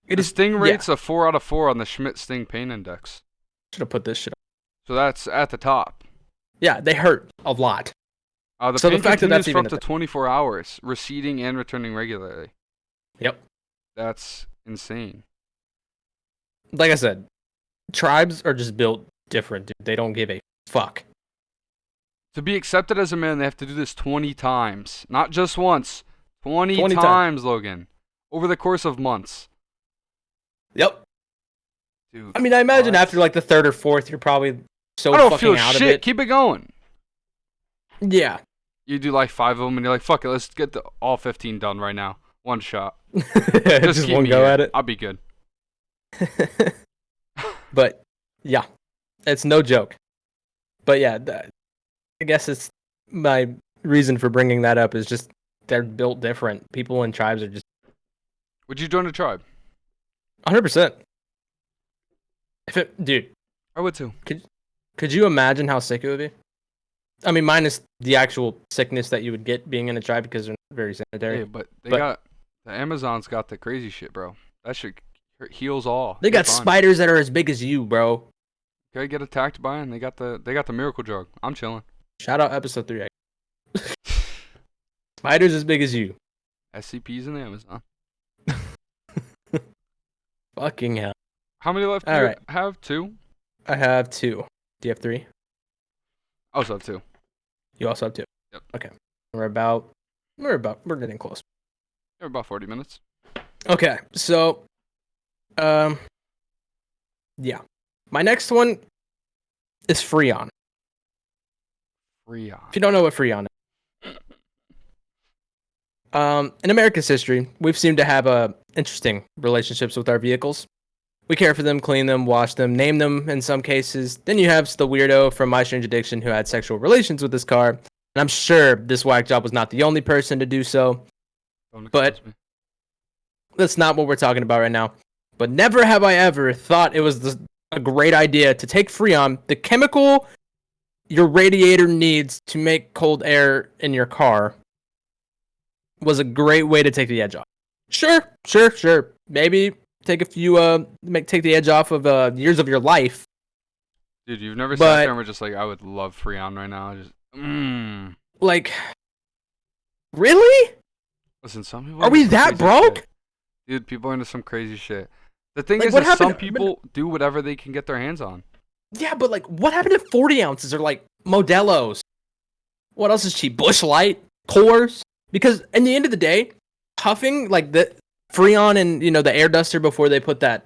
S2: The sting rate's a 4 out of 4 on the Schmidt-Sting Pain Index.
S1: Should have put this shit up.
S2: So that's at the top.
S1: Yeah, they hurt a lot.
S2: The pain continues for up to 24 hours, receding and returning regularly.
S1: Yep.
S2: That's insane.
S1: Like I said, tribes are just built different, dude. They don't give a fuck.
S2: To be accepted as a man, they have to do this 20 times. Not just once. 20 times, Logan. Over the course of months.
S1: Yep.
S2: Dude,
S1: I mean, I imagine after like the third or fourth, you're probably so
S2: I don't
S1: fucking
S2: feel
S1: out
S2: shit.
S1: of it.
S2: Keep it going.
S1: Yeah.
S2: You do like 5 of them, and you're like, fuck it, let's get all 15 done right now. One shot.
S1: Just one go at it.
S2: I'll be good.
S1: But, yeah. It's no joke. But yeah, I guess it's my reason for bringing that up is just they're built different. People in tribes are just...
S2: Would you join a tribe?
S1: 100%. Dude.
S2: I would too.
S1: Could you imagine how sick it would be? I mean, minus the actual sickness that you would get being in a tribe because they're not very sanitary.
S2: Hey, but the Amazon's got the crazy shit, bro. That shit heals all.
S1: They got spiders that are as big as you, bro.
S2: Okay, get attacked by and they got the miracle drug. I'm chilling.
S1: Shout out episode 3. Spiders as big as you.
S2: SCPs in the Amazon.
S1: Fucking hell.
S2: How many left do you have? 2?
S1: I have 2. Do you have 3?
S2: I also have 2.
S1: You also have 2?
S2: Yep.
S1: Okay. We're getting close.
S2: We're about 40 minutes.
S1: Okay, so, yeah. My next one is Freon.
S2: Freon.
S1: If you don't know what Freon is. In America's history, we've seemed to have interesting relationships with our vehicles. We care for them, clean them, wash them, name them in some cases. Then you have the weirdo from My Strange Addiction who had sexual relations with this car. And I'm sure this whack job was not the only person to do so. But that's not what we're talking about right now. But never have I ever thought it was a great idea to take Freon, the chemical your radiator needs to make cold air in your car, was a great way to take the edge off. Sure. Maybe take a few, take the edge off of years of your life.
S2: Dude, you've never sat there and we're just like, I would love Freon right now. Like,
S1: Really?
S2: Listen, some people
S1: Are we that broke?
S2: shit. Dude, people are into some crazy shit. The thing
S1: Like,
S2: is
S1: what
S2: that some
S1: happened-
S2: people do whatever they can get their hands on.
S1: Yeah, but like, what happened to 40 ounces or like Modelo's? What else is cheap? Bush Light, Coors? Because in the end of the day, huffing like the Freon and the air duster before they put that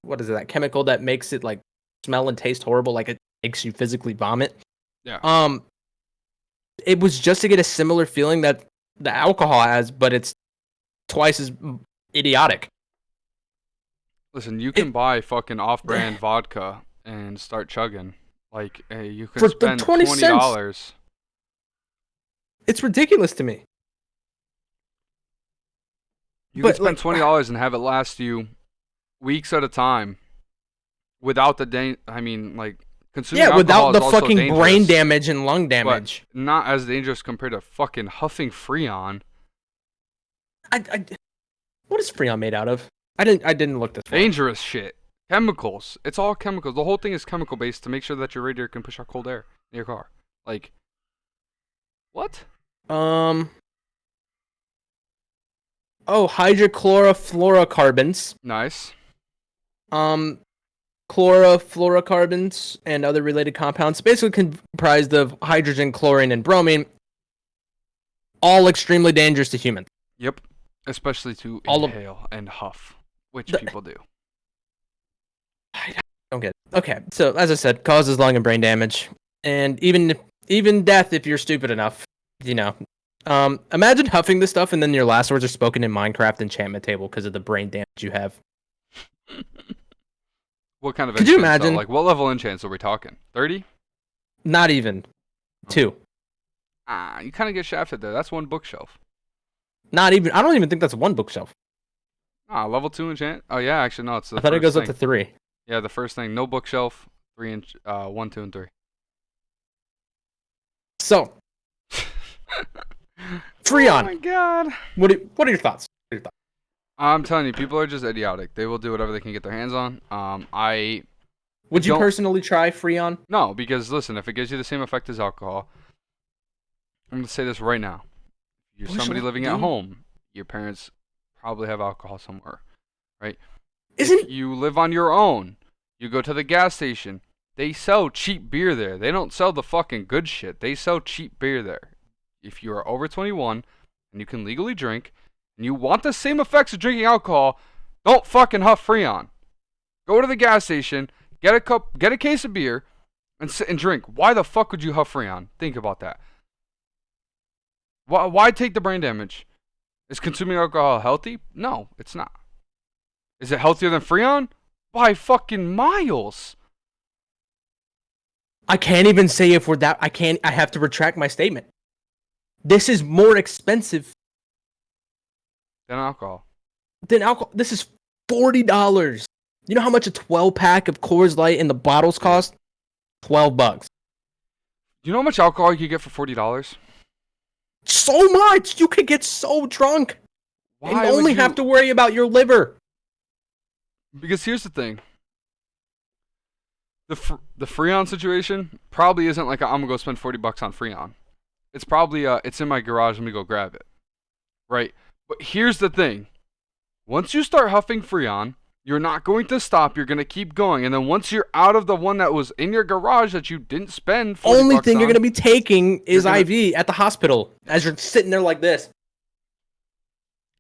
S1: what is it, that chemical that makes it like smell and taste horrible, like it makes you physically vomit.
S2: Yeah.
S1: It was just to get a similar feeling that the alcohol has, but it's twice as idiotic.
S2: Listen, you can buy fucking off-brand vodka and start chugging. Like, hey, you can
S1: For
S2: spend
S1: 20
S2: $20.
S1: It's ridiculous to me.
S2: You can spend $20 and have it last you weeks at a time without the consuming alcohol
S1: without the
S2: is also
S1: fucking
S2: dangerous,
S1: brain damage and lung damage.
S2: but not as dangerous compared to fucking huffing Freon.
S1: What is Freon made out of? I didn't look this far.
S2: Dangerous shit. Chemicals. It's all chemicals. The whole thing is chemical based to make sure that your radiator can push out cold air in your car. Like, what?
S1: Hydrochlorofluorocarbons.
S2: Nice.
S1: Chlorofluorocarbons and other related compounds, basically comprised of hydrogen, chlorine, and bromine. All extremely dangerous to humans.
S2: Yep. Especially to inhale and huff, which people do.
S1: I don't get it. Okay, so as I said, causes lung and brain damage, and even death if you're stupid enough. Imagine huffing this stuff and then your last words are spoken in Minecraft enchantment table because of the brain damage you have.
S2: What kind of
S1: Could you imagine?
S2: Though? Like, what level enchants are we talking? 30?
S1: Not even. 2.
S2: You kind of get shafted there. That's one bookshelf.
S1: Not even. I don't even think that's one bookshelf.
S2: Level 2 enchant? Oh, yeah, actually, no. It's the
S1: I thought it goes
S2: thing.
S1: up to 3.
S2: Yeah, the first thing. No bookshelf. 1, 2, and 3.
S1: So. Freon.
S2: Oh, my God.
S1: What are your thoughts?
S2: I'm telling you, people are just idiotic. They will do whatever they can get their hands on.
S1: Would you personally try Freon?
S2: No, because listen, if it gives you the same effect as alcohol, I'm going to say this right now. You're somebody living at home. Your parents probably have alcohol somewhere, right? If you live on your own, you go to the gas station. They sell cheap beer there. They don't sell the fucking good shit. They sell cheap beer there. If you are over 21 and you can legally drink, and you want the same effects of drinking alcohol, don't fucking huff Freon. Go to the gas station, get a case of beer, and sit and drink. Why the fuck would you huff Freon? Think about that. Why take the brain damage? Is consuming alcohol healthy? No, it's not. Is it healthier than Freon? By fucking miles.
S1: I can't even say if we're that. I have to retract my statement. This is more expensive
S2: than alcohol.
S1: This is $40. You know how much a 12-pack of Coors Light in the bottles cost? $12.
S2: You know how much alcohol you could get for $40?
S1: So much! You could get so drunk. And only have to worry about your liver.
S2: Because here's the thing. The Freon situation probably isn't like I'm gonna go spend $40 on Freon. It's probably it's in my garage. Let me go grab it. Right? But here's the thing. Once you start huffing Freon, you're not going to stop. You're going to keep going. And then once you're out of the one that was in your garage that you didn't spend $40
S1: only thing
S2: on,
S1: you're going to be taking is IV at the hospital as you're sitting there like this.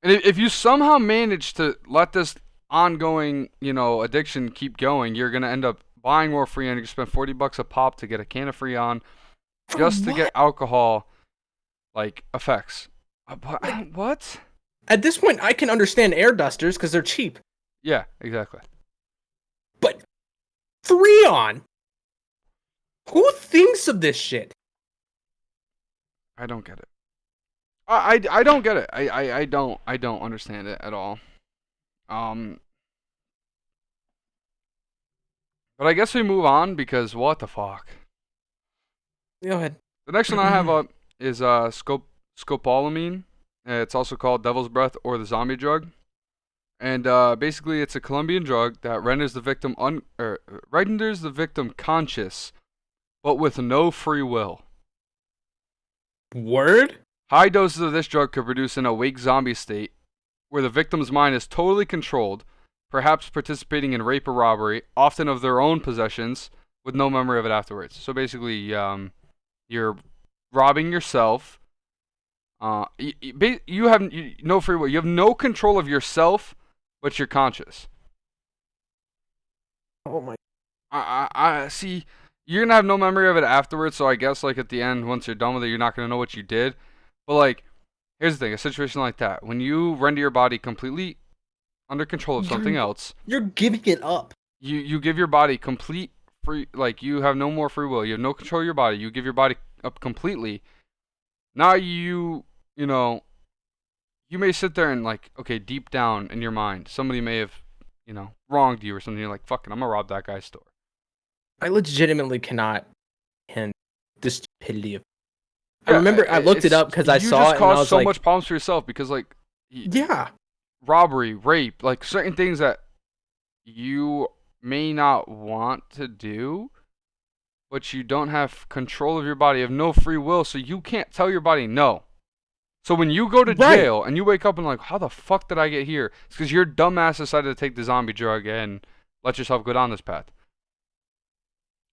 S2: And if you somehow manage to let this ongoing, addiction keep going, you're going to end up buying more Freon. You spend $40 a pop to get a can of Freon just to get alcohol effects. What?
S1: At this point, I can understand air dusters because they're cheap.
S2: Yeah, exactly.
S1: But Freon? Who thinks of this shit?
S2: I don't get it. I don't get it. I don't understand it at all. But I guess we move on because what the fuck?
S1: Go ahead.
S2: The next one I have up is Scopolamine. It's also called Devil's Breath or the zombie drug. And basically, it's a Colombian drug that renders the victim conscious, but with no free will.
S1: Word?
S2: High doses of this drug could produce an awake zombie state where the victim's mind is totally controlled, perhaps participating in rape or robbery, often of their own possessions, with no memory of it afterwards. So basically, you're robbing yourself. You have no free will. You have no control of yourself, but you're conscious.
S1: Oh my.
S2: I see. You're gonna have no memory of it afterwards. So I guess like at the end, once you're done with it, you're not gonna know what you did. But like, here's the thing: a situation like that, when you render your body completely under control of something else,
S1: you're giving it up.
S2: You give your body complete free. Like you have no more free will. You have no control of your body. You give your body up completely. Now you know, you may sit there and like, okay, deep down in your mind, somebody may have, wronged you or something. You're like, fuck it, I'm gonna rob that guy's store.
S1: I legitimately cannot handle the stupidity of. I remember I looked it up because I saw it. You just caused
S2: so much problems for yourself because like, robbery, rape, like certain things that you may not want to do, but you don't have control of your body. You have no free will, so you can't tell your body no. So when you go to jail and you wake up and like, how the fuck did I get here? It's because your dumbass decided to take the zombie drug and let yourself go down this path.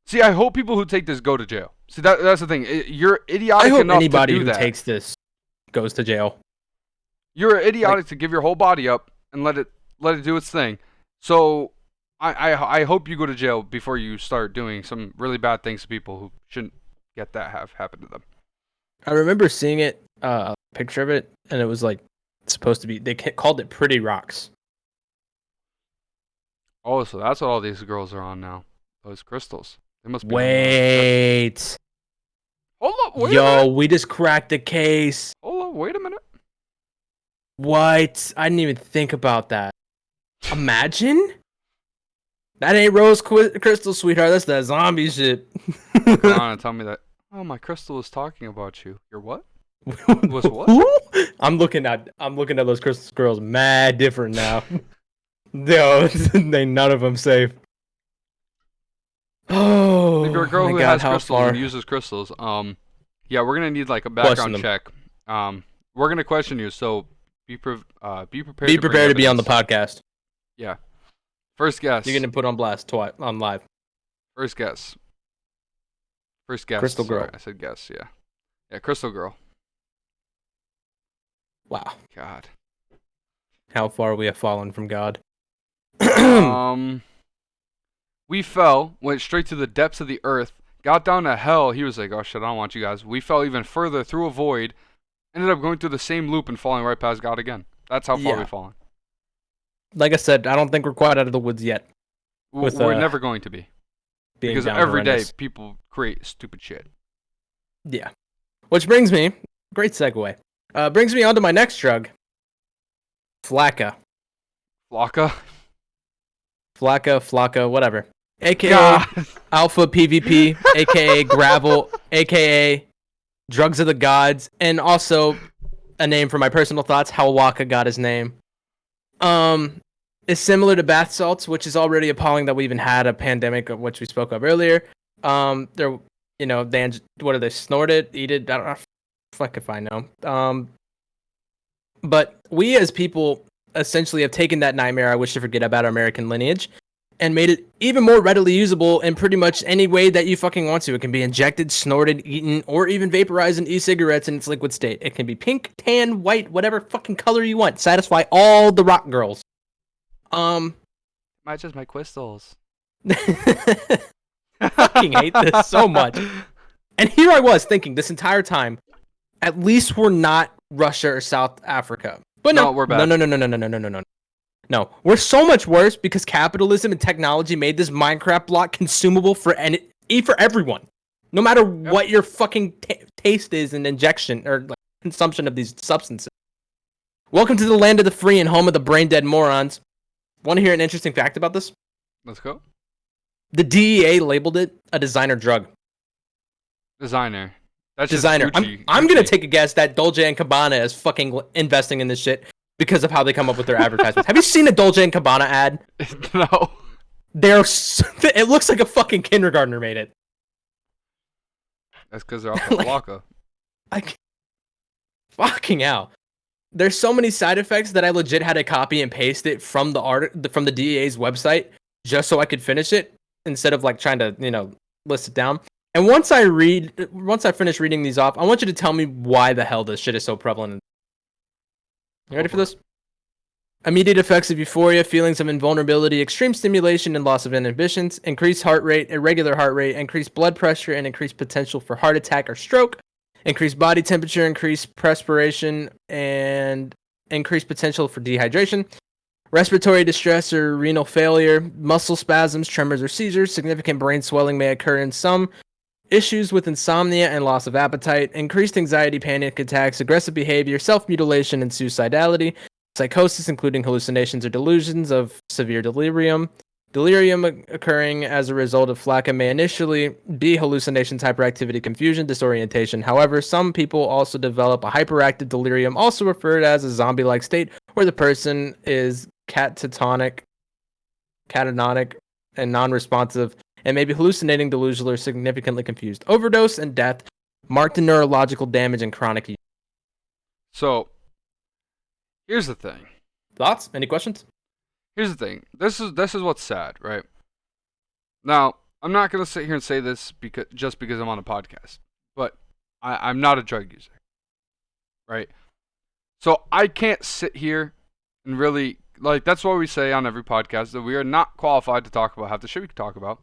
S2: See, I hope people who take this go to jail. See, that's the thing. You're idiotic enough to do that. I hope
S1: anybody who takes this goes to jail.
S2: You're idiotic to give your whole body up and let it do its thing. So I hope you go to jail before you start doing some really bad things to people who shouldn't get that have happen to them.
S1: I remember seeing it, a picture of it, and it was like supposed to be. They called it Pretty Rocks.
S2: Oh, so that's what all these girls are on now. Those crystals. They must be.
S1: Wait.
S2: Hold up. Wait a minute.
S1: We just cracked the case.
S2: Hold up. Wait a minute.
S1: What? I didn't even think about that. Imagine. That ain't rose crystal, sweetheart. That's that zombie shit.
S2: Come on and tell me that. Oh, my crystal is talking about you. Your what? Was what?
S1: I'm looking at those crystal girls mad different now. No, they none of them safe. Oh,
S2: if you're a girl who has crystals and uses crystals, yeah, we're gonna need like a background check. We're gonna question you, so be prepared. Be prepared
S1: to be on the podcast.
S2: Yeah. First guess.
S1: You're gonna put on blast on live.
S2: First guess.
S1: Crystal girl.
S2: Sorry, I said guess. Yeah. Yeah, crystal girl.
S1: Wow.
S2: God.
S1: How far we have fallen from God.
S2: We fell, went straight to the depths of the earth, got down to hell. He was like, oh shit, I don't want you guys. We fell even further through a void, ended up going through the same loop and falling right past God again. That's how far we've fallen.
S1: Like I said, I don't think we're quite out of the woods yet.
S2: We're never going to be. Because every day people create stupid shit.
S1: Yeah. Which brings me, great segue, brings me on to my next drug. Flakka, whatever. AKA Alpha PvP, AKA Gravel, AKA Drugs of the Gods, and also a name for my personal thoughts, how Waka got his name. Is similar to bath salts, which is already appalling that we even had a pandemic, of which we spoke of earlier. They what do they snort it, eat it? I don't know. Fuck if I know. But we as people essentially have taken that nightmare I wish to forget about our American lineage and made it even more readily usable in pretty much any way that you fucking want to. It can be injected, snorted, eaten, or even vaporized in e-cigarettes in its liquid state. It can be pink, tan, white, whatever fucking color you want. Satisfy all the rock girls.
S2: Matches my crystals.
S1: I fucking hate this so much. And here I was thinking this entire time, at least we're not Russia or South Africa. But no,
S2: we're bad.
S1: No. No, we're so much worse because capitalism and technology made this Minecraft block consumable for everyone. No matter what your fucking taste is in injection or like, consumption of these substances. Welcome to the land of the free and home of the brain dead morons. Want to hear an interesting fact about this?
S2: Let's go.
S1: The DEA labeled it a designer drug.
S2: Designer. That's
S1: designer. I'm gonna take a guess that Dolce and Gabbana is fucking investing in this shit because of how they come up with their advertisements. Have you seen a Dolce and Gabbana ad?
S2: No.
S1: It looks like a fucking kindergartner made it.
S2: That's because they're off the Flakka.
S1: fucking hell. There's so many side effects that I legit had to copy and paste it from the DEA's website just so I could finish it instead of like trying to, list it down. And once I finish reading these off, I want you to tell me why the hell this shit is so prevalent. You ready for this? Immediate effects of euphoria, feelings of invulnerability, extreme stimulation and loss of inhibitions, increased heart rate, irregular heart rate, increased blood pressure, and increased potential for heart attack or stroke, increased body temperature, increased perspiration, and increased potential for dehydration, respiratory distress or renal failure, muscle spasms, tremors, or seizures, significant brain swelling may occur in some, issues with insomnia and loss of appetite, increased anxiety, panic attacks, aggressive behavior, self-mutilation, and suicidality, psychosis, including hallucinations or delusions of severe delirium. Delirium occurring as a result of flakka may initially be hallucinations, hyperactivity, confusion, disorientation. However, some people also develop a hyperactive delirium, also referred as a zombie-like state, where the person is catatonic, and non-responsive, and may be hallucinating, delusional, or significantly confused. Overdose and death, marked neurological damage, and chronic use.
S2: So, here's the thing.
S1: Thoughts? Any questions?
S2: Here's the thing. This is what's sad, right? Now, I'm not gonna sit here and say this just because I'm on a podcast, but I'm not a drug user, right? So I can't sit here and really that's why we say on every podcast that we are not qualified to talk about half the shit we can talk about.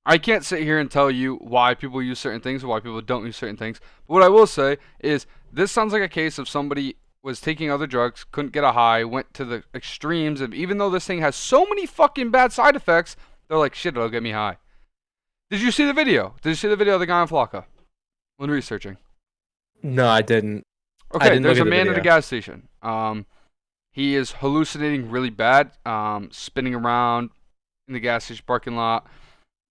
S2: I can't sit here and tell you why people use certain things or why people don't use certain things. But what I will say is this sounds like a case of somebody was taking other drugs, couldn't get a high, went to the extremes, and even though this thing has so many fucking bad side effects, they're like, shit, it'll get me high. Did you see the video? Did you see the video of the guy on Flocka when researching?
S1: No, I didn't.
S2: Okay, there's a man at a gas station. He is hallucinating really bad, spinning around in the gas station parking lot.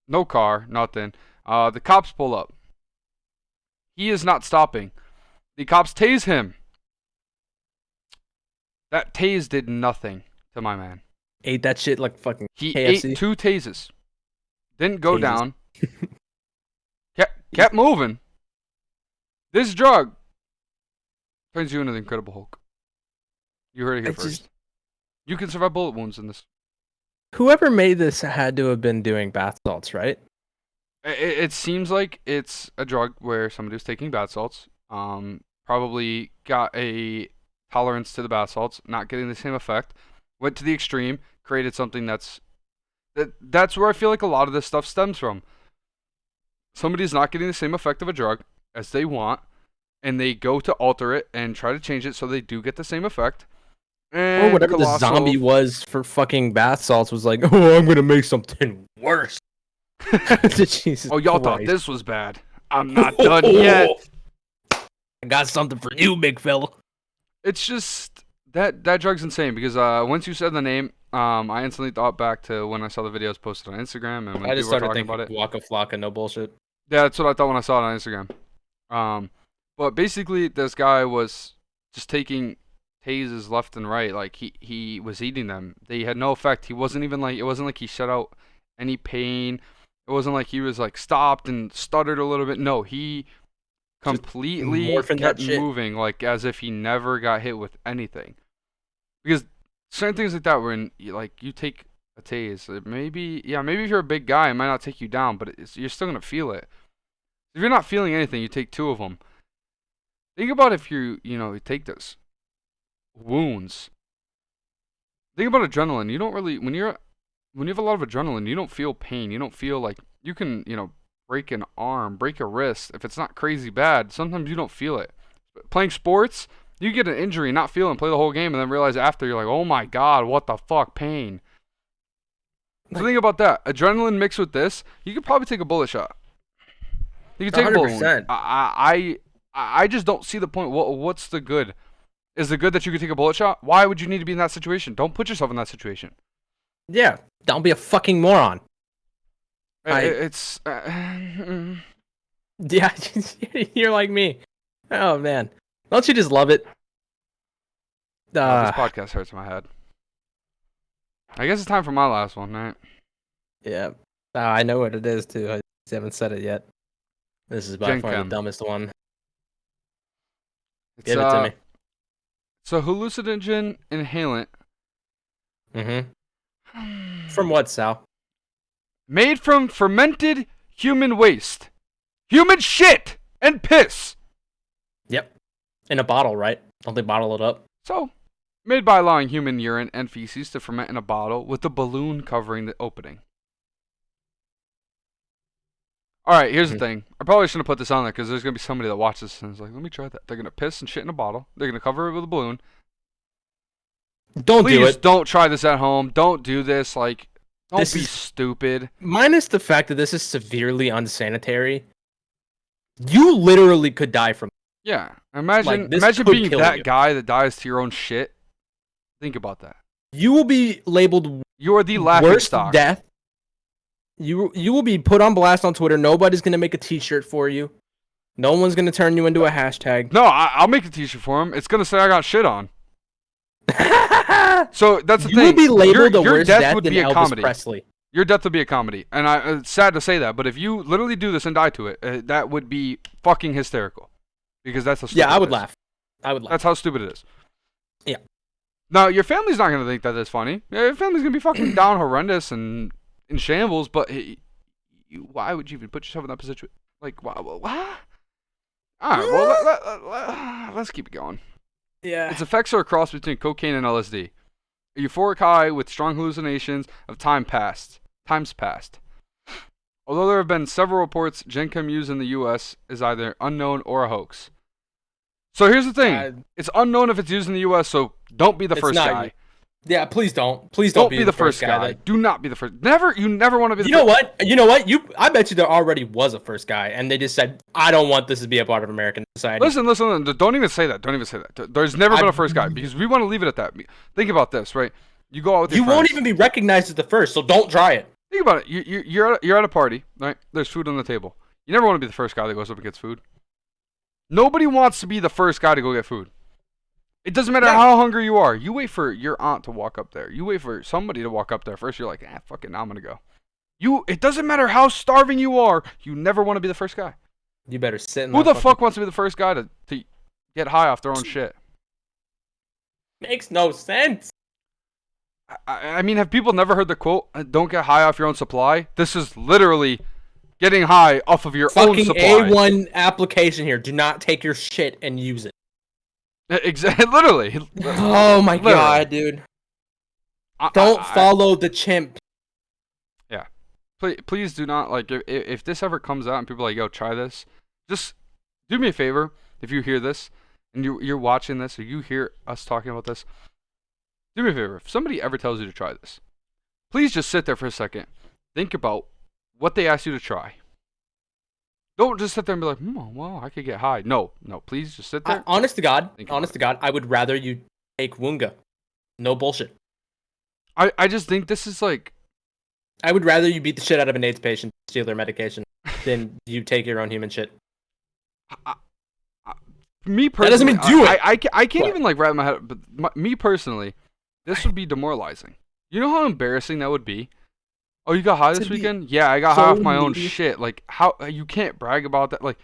S2: No car, nothing. The cops pull up. He is not stopping. The cops tase him. That tase did nothing to my man.
S1: Ate that shit like fucking
S2: He
S1: KFC.
S2: ate 2 tases. Didn't go down. Kept moving. This drug turns you into the Incredible Hulk. You heard it here first. You can survive bullet wounds in this.
S1: Whoever made this had to have been doing bath salts, right?
S2: It seems like it's a drug where somebody was taking bath salts. Probably got a tolerance to the bath salts, not getting the same effect. Went to the extreme, created something that's where I feel like a lot of this stuff stems from. Somebody's not getting the same effect of a drug as they want, and they go to alter it and try to change it so they do get the same effect. And
S1: or whatever the zombie was for fucking bath salts was like, oh, I'm gonna make something worse. Jesus
S2: oh, y'all
S1: Christ.
S2: thought this was bad. I'm not done yet.
S1: I got something for you, big fella.
S2: It's just that drug's insane because once you said the name, I instantly thought back to when I saw the videos posted on Instagram and when
S1: I just
S2: people were
S1: started
S2: talking
S1: thinking
S2: about it.
S1: Waka Flocka, no bullshit.
S2: Yeah, that's what I thought when I saw it on Instagram. But basically, this guy was just taking tases left and right. Like he was eating them. They had no effect. He wasn't even like, it wasn't like he shut out any pain. It wasn't like he was like stopped and stuttered a little bit. No, he completely kept moving like as if he never got hit with anything. Because certain things like that, when you take a tase, maybe if you're a big guy, it might not take you down, but you're still gonna feel it. If you're not feeling anything, you take 2 of them. Think about if you take those wounds. Think about adrenaline. You don't really when you have a lot of adrenaline, you don't feel pain. You don't feel like you can break an arm, break a wrist. If it's not crazy bad, sometimes you don't feel it. Playing sports, you get an injury, not feel it, and play the whole game, and then realize after you're like, oh my god, what the fuck, pain. So think about that. Adrenaline mixed with this, you could probably take a bullet shot. You could take 100%. A bullet wound. I just don't see the point. What's the good? Is the good that you could take a bullet shot? Why would you need to be in that situation? Don't put yourself in that situation.
S1: Yeah, don't be a fucking moron. Yeah, you're like me. Oh man, don't you just love it?
S2: This podcast hurts my head. I guess it's time for my last one, right?
S1: Yeah, I know what it is too. I just haven't said it yet. This is by far the dumbest one. Give it to me.
S2: So hallucinogen inhalant.
S1: From what, Sal?
S2: Made from fermented human waste. Human shit and piss.
S1: Yep. In a bottle, right? Don't they bottle it up?
S2: So, made by allowing human urine and feces to ferment in a bottle with a balloon covering the opening. Alright, here's the thing. I probably shouldn't have put this on there because there's going to be somebody that watches this and is like, let me try that. They're going to piss and shit in a bottle. They're going to cover it with a balloon.
S1: Don't do
S2: Please
S1: it.
S2: don't try this at home. Don't do this. Like, don't
S1: This
S2: be
S1: is-
S2: stupid.
S1: Minus the fact that this is severely unsanitary, you literally could die from.
S2: Yeah. Imagine
S1: this
S2: imagine
S1: could
S2: being
S1: kill
S2: that
S1: you.
S2: guy that dies to your own shit. Think about that.
S1: You will be labeled
S2: You are the laughing
S1: worst
S2: stock.
S1: death. You will be put on blast on Twitter. Nobody's gonna make a T-shirt for you. No one's gonna turn you into a hashtag.
S2: No, I'll make a t-shirt for him. It's going to say I got shit on. So that's the
S1: You
S2: thing.
S1: will be labeled a
S2: your
S1: worse
S2: death
S1: death
S2: would
S1: than
S2: be a
S1: Elvis
S2: comedy.
S1: Presley.
S2: Your death would be a comedy. And it's sad to say that, but if you literally do this and die to it, that would be fucking hysterical. Because that's how stupid
S1: Yeah, I
S2: it
S1: would
S2: is.
S1: laugh. I would laugh.
S2: That's how stupid it is.
S1: Yeah.
S2: Now, your family's not going to think that it's funny. Your family's going to be fucking down horrendous and in shambles, but why would you even put yourself in that position? Like, what? All right, well, let's keep it going.
S1: Yeah.
S2: Its effects are a cross between cocaine and LSD. A euphoric high with strong hallucinations of times past. Although there have been several reports Genchem use in the U.S. is either unknown or a hoax. So here's the thing. It's unknown if it's used in the U.S., so don't be the first guy.
S1: Yeah, please don't. Please don't
S2: be the first guy. Do not be the first. You never want to be the first.
S1: You know what? I bet you there already was a first guy, and they just said, I don't want this to be a part of American society.
S2: Listen. Don't even say that. There's never been a first guy, because we want to leave it at that. Think about this, right? You go out with your
S1: You
S2: friends.
S1: won't even be recognized as the first, so don't try it.
S2: Think about it. You're at a party, right? There's food on the table. You never want to be the first guy that goes up and gets food. Nobody wants to be the first guy to go get food. It doesn't matter how hungry you are. You wait for your aunt to walk up there. You wait for somebody to walk up there first. You're like, fuck it, now I'm gonna go. It doesn't matter how starving you are. You never want to be the first guy.
S1: You better sit in
S2: Who the fuck wants to be the first guy to get high off their own shit?
S1: Makes no sense.
S2: I mean, have people never heard the quote, don't get high off your own supply? This is literally getting high off of your own
S1: Fucking
S2: supply.
S1: A1 application here. Do not take your shit and use it.
S2: Exactly. Literally.
S1: Oh my god, dude. Don't follow the chimp.
S2: Yeah. Please do not, like, if this ever comes out and people are like, yo, try this, just do me a favor. If you hear this and you're watching this or you hear us talking about this, do me a favor. If somebody ever tells you to try this, please just sit there for a second. Think about what they asked you to try. Don't just sit there and be like, well, I could get high. No, please just sit there.
S1: Honest to God, I would rather you take Woonga. No bullshit.
S2: I just think this is like...
S1: I would rather you beat the shit out of an AIDS patient, steal their medication, than you take your own human shit.
S2: Me personally...
S1: That doesn't mean do it!
S2: I can't even like wrap my head... But me personally, this would be demoralizing. You know how embarrassing that would be? Oh, you got high this weekend? Yeah, I got high off my own shit. Like, how you can't brag about that. Like,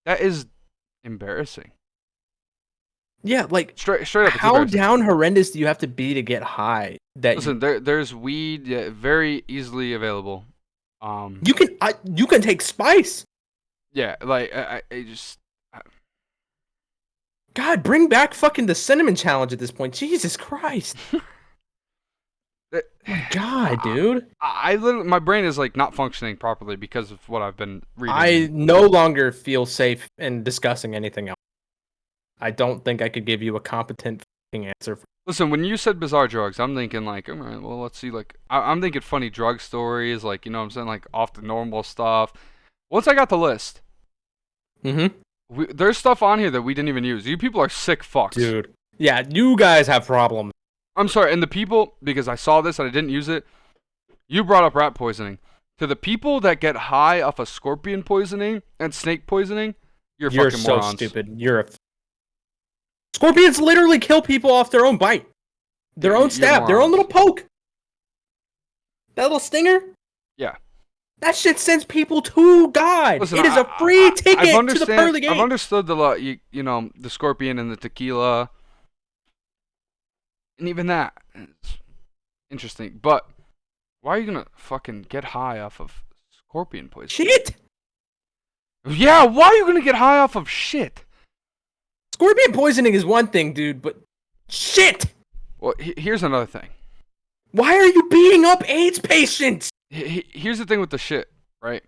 S2: that is embarrassing.
S1: Yeah, like
S2: straight up.
S1: How down horrendous do you have to be to get high?
S2: Listen, there's weed very easily available.
S1: You can take spice.
S2: Yeah, like I just.
S1: God, bring back fucking the cinnamon challenge at this point. Jesus Christ. God, dude.
S2: I literally, my brain is like not functioning properly because of what I've been reading.
S1: I no longer feel safe in discussing anything else. I don't think I could give you a competent answer.
S2: Listen, when you said bizarre drugs, I'm thinking like, all right, well, let's see. Like, I'm thinking funny drug stories, like, you know what I'm saying, like off the normal stuff. Once I got the list, there's stuff on here that we didn't even use. You people are sick fucks,
S1: dude. Yeah, you guys have problems.
S2: I'm sorry, and the people, because I saw this and I didn't use it, you brought up rat poisoning. To the people that get high off of scorpion poisoning and snake poisoning, you're fucking
S1: so
S2: morons.
S1: Stupid. Scorpions literally kill people off their own bite. Their own stab. Their own little poke. That little stinger?
S2: Yeah.
S1: That shit sends people to God.
S2: Listen,
S1: it is a free ticket to the pearly gates.
S2: I've understood the you know, the scorpion and the tequila. And even that is interesting. But why are you gonna fucking get high off of scorpion poison?
S1: Shit!
S2: Yeah, why are you gonna get high off of shit?
S1: Scorpion poisoning is one thing, dude, but shit!
S2: Well, here's another thing.
S1: Why are you beating up AIDS patients?
S2: Here's the thing with the shit, right?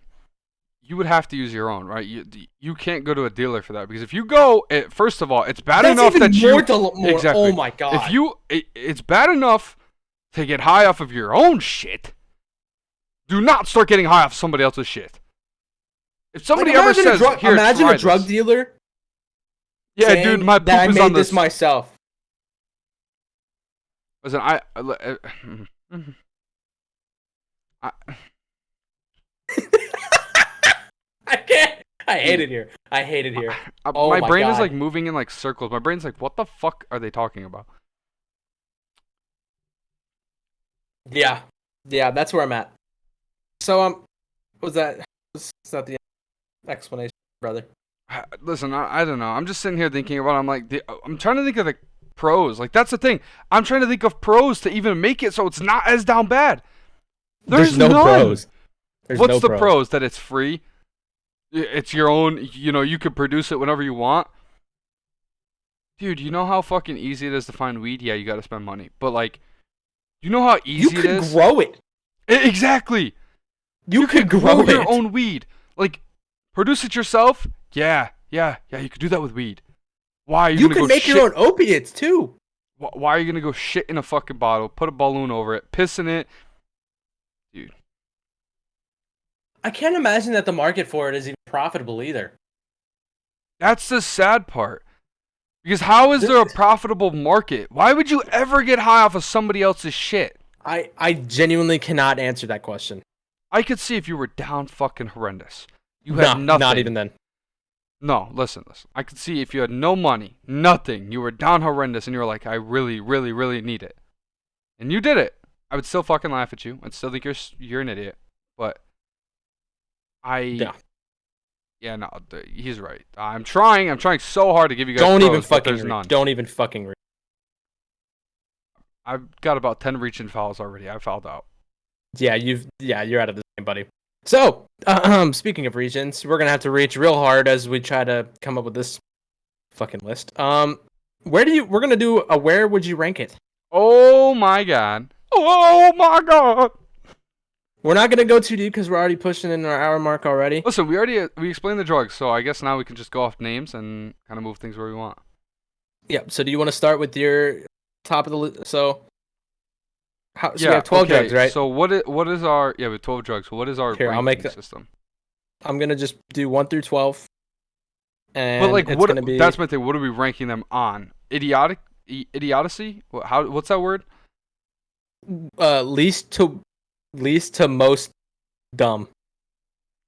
S2: You would have to use your own, right? You can't go to a dealer for that, because if you go, first of all, it's bad enough that you exactly.
S1: Oh my god!
S2: It's bad enough to get high off of your own shit. Do not start getting high off somebody else's shit. If somebody ever says, "Here,
S1: imagine
S2: try
S1: a drug
S2: this."
S1: dealer.
S2: Yeah, dude, my poop
S1: I
S2: is
S1: made
S2: on
S1: this myself.
S2: Listen,
S1: I can't. I hate it here. I hate it here. Oh
S2: my brain
S1: God.
S2: is like moving in like circles. My brain's like, what the fuck are they talking about?
S1: Yeah, that's where I'm at. So was that? Was that the explanation, brother?
S2: Listen, I don't know. I'm just sitting here thinking about it. I'm like, I'm trying to think of the pros. Like, that's the thing. I'm trying to think of pros to even make it so it's not as down bad. There's
S1: no
S2: none.
S1: pros.
S2: What's the pros? That it's free. It's your own. You can produce it whenever you want. Dude, you know how fucking easy it is to find weed? Yeah, you got to spend money. But like, you know how easy it is?
S1: You could grow it.
S2: Exactly. You could grow your own weed. Like, produce it yourself. Yeah. You could do that with weed. Why are you gonna go
S1: make your own opiates too.
S2: Why are you gonna go shit in a fucking bottle, put a balloon over it, piss in it, dude?
S1: I can't imagine that the market for it is even profitable either.
S2: That's the sad part. Because how is there a profitable market? Why would you ever get high off of somebody else's shit?
S1: I genuinely cannot answer that question.
S2: I could see if you were down fucking horrendous. You had nothing.
S1: Not even then.
S2: No, listen. I could see if you had no money, nothing, you were down horrendous, and you were like, I really, really, really need it. And you did it. I would still fucking laugh at you. I'd still think you're an idiot. But yeah, no, he's right. I'm trying so hard to give you guys
S1: Don't
S2: pros,
S1: even fucking
S2: there's none.
S1: Don't even fucking read.
S2: I've got about 10 reach-in fouls already. I fouled out.
S1: Yeah, you're out of the game, buddy. So, speaking of regions, we're gonna have to reach real hard as we try to come up with this fucking list. We're gonna do a where would you rank it?
S2: Oh my god. Oh my god.
S1: We're not gonna go too deep because we're already pushing in our hour mark already.
S2: Listen, we explained the drugs, so I guess now we can just go off names and kind of move things where we want.
S1: Yeah. So do you want to start with your top of the list? So we have 12 drugs, right?
S2: So what is our we have 12 drugs. So what is our ranking system?
S1: I'm gonna just do 1 through 12. And
S2: but like,
S1: it's gonna be,
S2: that's my thing. What are we ranking them on? Idiocy? What's that word?
S1: Least to most dumb.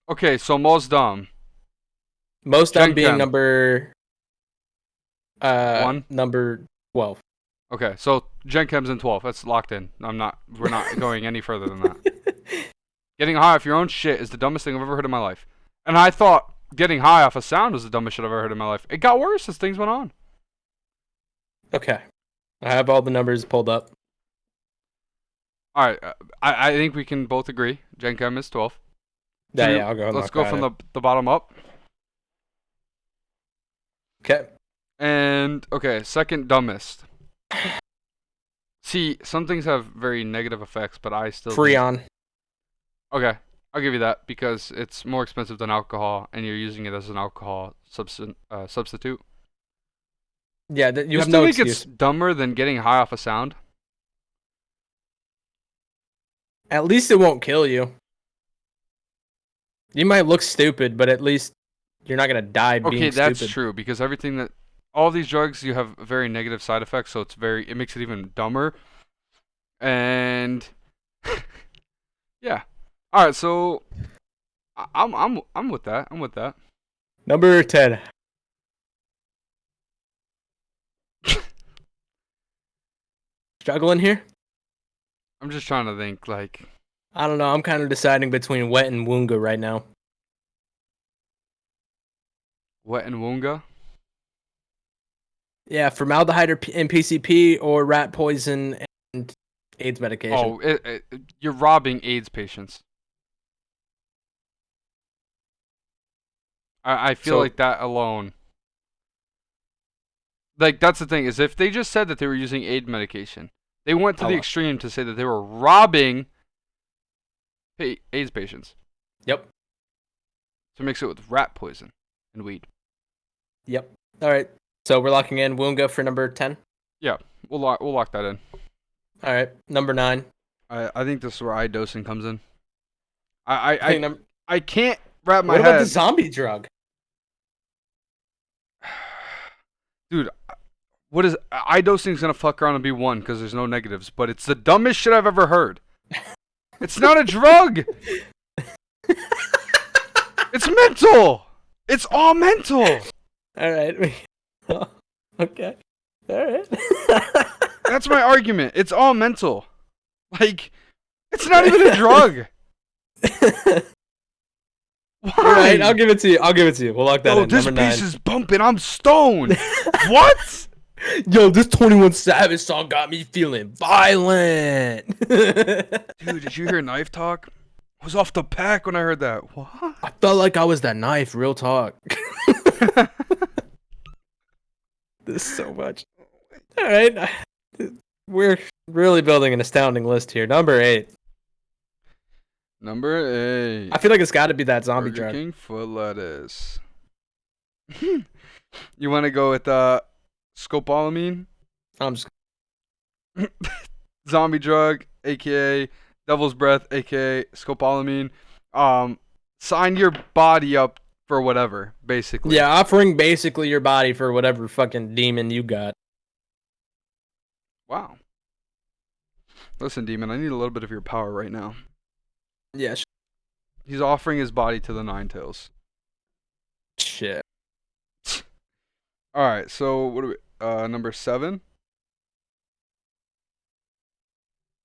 S2: Okay, so most dumb.
S1: Most dumb being number
S2: 1?
S1: Number 12.
S2: Okay, so Gen Chem's in 12. That's locked in. We're not going any further than that. Getting high off your own shit is the dumbest thing I've ever heard in my life. And I thought getting high off a sound was the dumbest shit I've ever heard in my life. It got worse as things went on.
S1: Okay. I have all the numbers pulled up.
S2: Alright, I think we can both agree. Gen Chem is 12.
S1: Yeah, I'll go.
S2: Let's go from the bottom up.
S1: Okay.
S2: And, okay, second dumbest. See, some things have very negative effects, but I still...
S1: Freon.
S2: Okay, I'll give you that, because it's more expensive than alcohol, and you're using it as an alcohol substitute.
S1: Yeah, you have no excuse.
S2: It's dumber than getting high off a sound?
S1: At least it won't kill you. You might look stupid, but at least you're not gonna die being stupid.
S2: Okay, that's true, because all these drugs, you have very negative side effects, so it makes it even dumber. And yeah. All right, so I'm with that. I'm with that.
S1: Number 10. Struggling here?
S2: I'm just trying to think, like...
S1: I don't know. I'm kind of deciding between Wet and Woonga right now.
S2: Wet and Woonga?
S1: Yeah, formaldehyde and PCP or rat poison and AIDS medication.
S2: Oh, you're robbing AIDS patients. I feel
S1: So
S2: like that alone. Like, that's the thing, is if they just said that they were using AIDS medication, they went to the extreme to say that they were robbing AIDS patients.
S1: Yep.
S2: To mix it with rat poison and weed.
S1: Yep. All right. So we're locking in Woonga for number 10?
S2: Yeah, we'll lock that in.
S1: All right. Number 9.
S2: I think this is where Idosing comes in. I can't wrap my head.
S1: What about the zombie drug?
S2: Dude, what is Idosing's gonna fuck around and be 1 because there's no negatives, but it's the dumbest shit I've ever heard. It's not a drug. It's mental. It's all mental.
S1: All right. Okay. All right.
S2: That's my argument. It's all mental. Like, it's not even a drug. Why?
S1: All right, I'll give it to you. We'll lock that in.
S2: This
S1: Number 9.
S2: bass is bumping. I'm stoned. What?
S1: Yo, this 21 Savage song got me feeling violent.
S2: Dude, did you hear Knife Talk? I was off the pack when I heard that. What?
S1: I felt like I was that knife, real talk. This so much. All right. We're really building an astounding list here. Number 8.
S2: Number 8.
S1: I feel like it's got to be that zombie
S2: Burger
S1: drug.
S2: King foot lettuce. You want to go with Scopolamine?
S1: I'm just
S2: Zombie drug, aka Devil's Breath, aka Scopolamine. Sign your body up for whatever, basically.
S1: Yeah, offering basically your body for whatever fucking demon you got.
S2: Wow. Listen, demon, I need a little bit of your power right now.
S1: Yeah.
S2: He's offering his body to the Nine Tails.
S1: Shit.
S2: All right, so what do we? Number 7.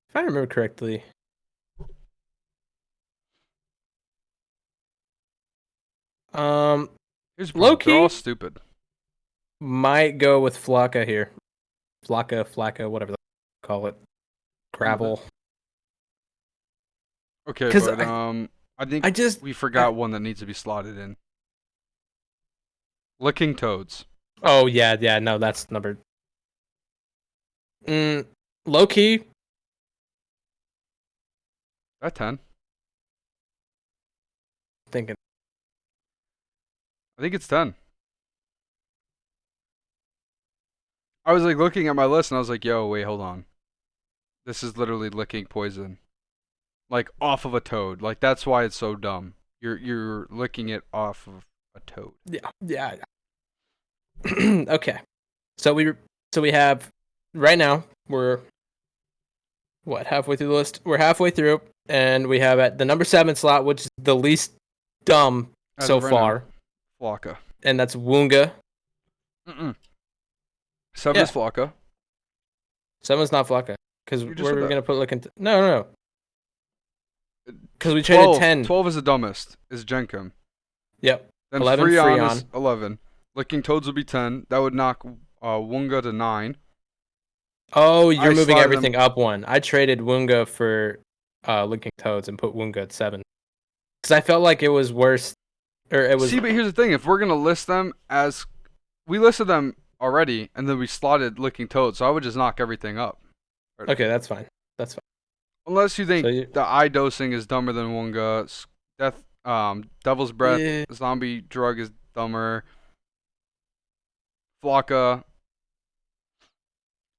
S1: If I remember correctly.
S2: Here's
S1: low-key,
S2: they're all stupid.
S1: Might go with Flocka here. Flocka, whatever they call it. Gravel.
S2: Okay, but I think we forgot one that needs to be slotted in. Licking toads.
S1: Oh yeah, no, that's number. Low key.
S2: At 10.
S1: Thinking.
S2: I think it's 10. I was like looking at my list and I was like, yo, wait, hold on. This is literally licking poison. Like off of a toad. Like that's why it's so dumb. You're licking it off of a toad.
S1: Yeah. Okay. So we have right now we're halfway through the list. We're halfway through and we have at the number 7 slot, which is the least dumb so far.
S2: Flocka.
S1: And that's Woonga.
S2: 7 is Flocka.
S1: 7's not Flocka. Because where are we going to put looking? No. Because we
S2: 12,
S1: traded 10.
S2: 12 is the dumbest. Is Jenkem.
S1: Yep.
S2: Then
S1: 11
S2: Freon is 11. Licking toads would be 10. That would knock Woonga to 9.
S1: Oh, you're moving everything up 1. I traded Woonga for licking toads and put Woonga at 7. Because I felt like it was worse. Or it was.
S2: See, but here's the thing. If we're going to list them as... We listed them already, and then we slotted licking toads, so I would just knock everything up.
S1: Okay, that's fine.
S2: Unless you think the Idosing is dumber than Woonga, Devil's Breath, Zombie Drug is dumber, Flocka.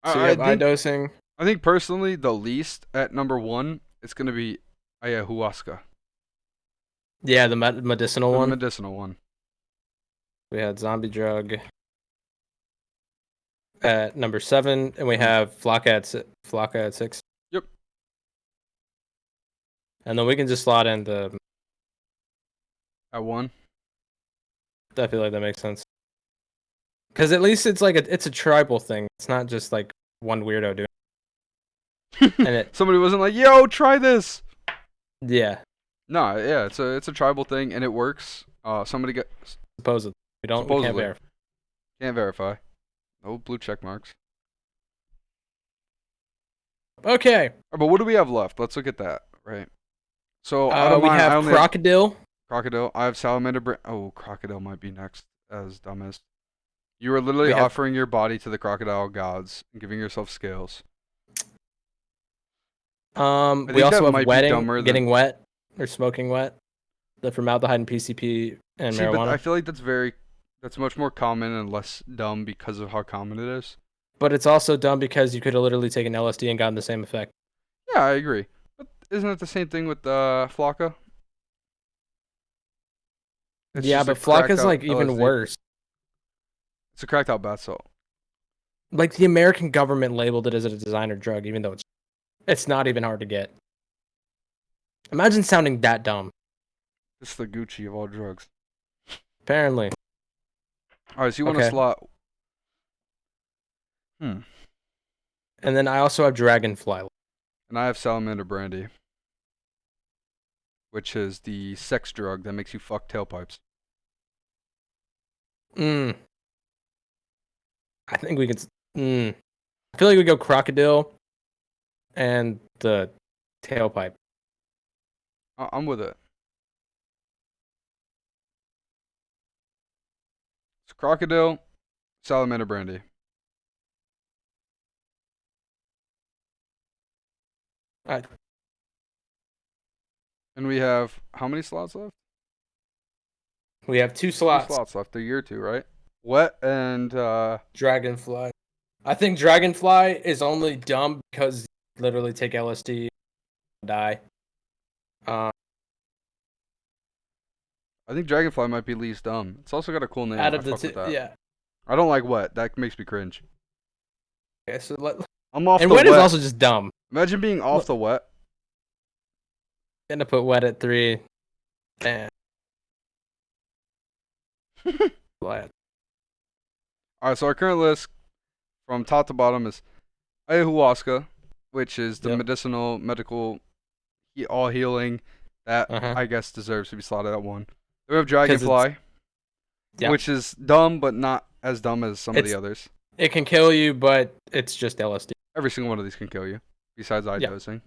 S1: So you have Idosing.
S2: I think personally, the least at number 1, it's going to be Ayahuasca.
S1: Yeah, the medicinal one.
S2: The medicinal one.
S1: We had Zombie Drug at number 7, and we have Flocka at 6.
S2: Yep.
S1: And then we can just slot in the...
S2: At 1?
S1: I feel like that makes sense. Because at least it's like it's a tribal thing. It's not just like one weirdo doing it. And
S2: somebody wasn't like, yo, try this.
S1: Yeah.
S2: No, yeah, it's a tribal thing, and it works. Somebody got...
S1: Supposedly. We can't verify.
S2: Can't verify. No blue check marks.
S1: Okay.
S2: But what do we have left? Let's look at that, right? So out of
S1: We
S2: mine, I
S1: have
S2: only have
S1: crocodile.
S2: crocodile. I have salamander. Oh, crocodile might be next as dumbest. You are literally
S1: We have
S2: offering your body to the crocodile gods and giving yourself scales. I
S1: we
S2: think that
S1: also have
S2: might be
S1: wetting,
S2: dumber
S1: getting
S2: than.
S1: wet or smoking wet. The formaldehyde and PCP and
S2: See, but I
S1: marijuana.
S2: feel like that's much more common and less dumb because of how common it is.
S1: But it's also dumb because you could have literally taken LSD and gotten the same effect.
S2: Yeah, I agree. But isn't it the same thing with Flocka? It's
S1: Yeah,
S2: just a
S1: but
S2: cracked
S1: Flocka's
S2: out
S1: like even
S2: LSD.
S1: worse.
S2: It's a cracked out bath salt.
S1: Like the American government labeled it as a designer drug, even though it's not even hard to get. Imagine sounding that dumb.
S2: It's the Gucci of all drugs.
S1: Apparently.
S2: Alright, so you want a
S1: Okay.
S2: slot.
S1: And then I also have Dragonfly.
S2: And I have salamander brandy, which is the sex drug that makes you fuck tailpipes.
S1: I think we could. I feel like we go crocodile and the tailpipe.
S2: I'm with it. It's crocodile, salamander brandy.
S1: I,
S2: And we have how many slots left?
S1: we have two
S2: 2
S1: slots.
S2: slots left. A year or two, right? Wet and
S1: Dragonfly. I think Dragonfly is only dumb because you literally take LSD and die.
S2: I think dragonfly might be least dumb. It's also got a cool name.
S1: Out
S2: I
S1: of the
S2: fuck with that.
S1: yeah.
S2: I don't like wet. That makes me cringe.
S1: Okay, so
S2: I'm off
S1: and
S2: the
S1: wet
S2: wet.
S1: is also just dumb.
S2: Imagine being off the wet.
S1: Gonna put wet at 3. Damn.
S2: Alright, so our current list from top to bottom is Ayahuasca, which is the medicinal, medical, all healing that I guess deserves to be slotted at 1. Then we have Dragonfly, which is dumb, but not as dumb as some of the others.
S1: It can kill you, but it's just LSD.
S2: Every single one of these can kill you, besides Idosing.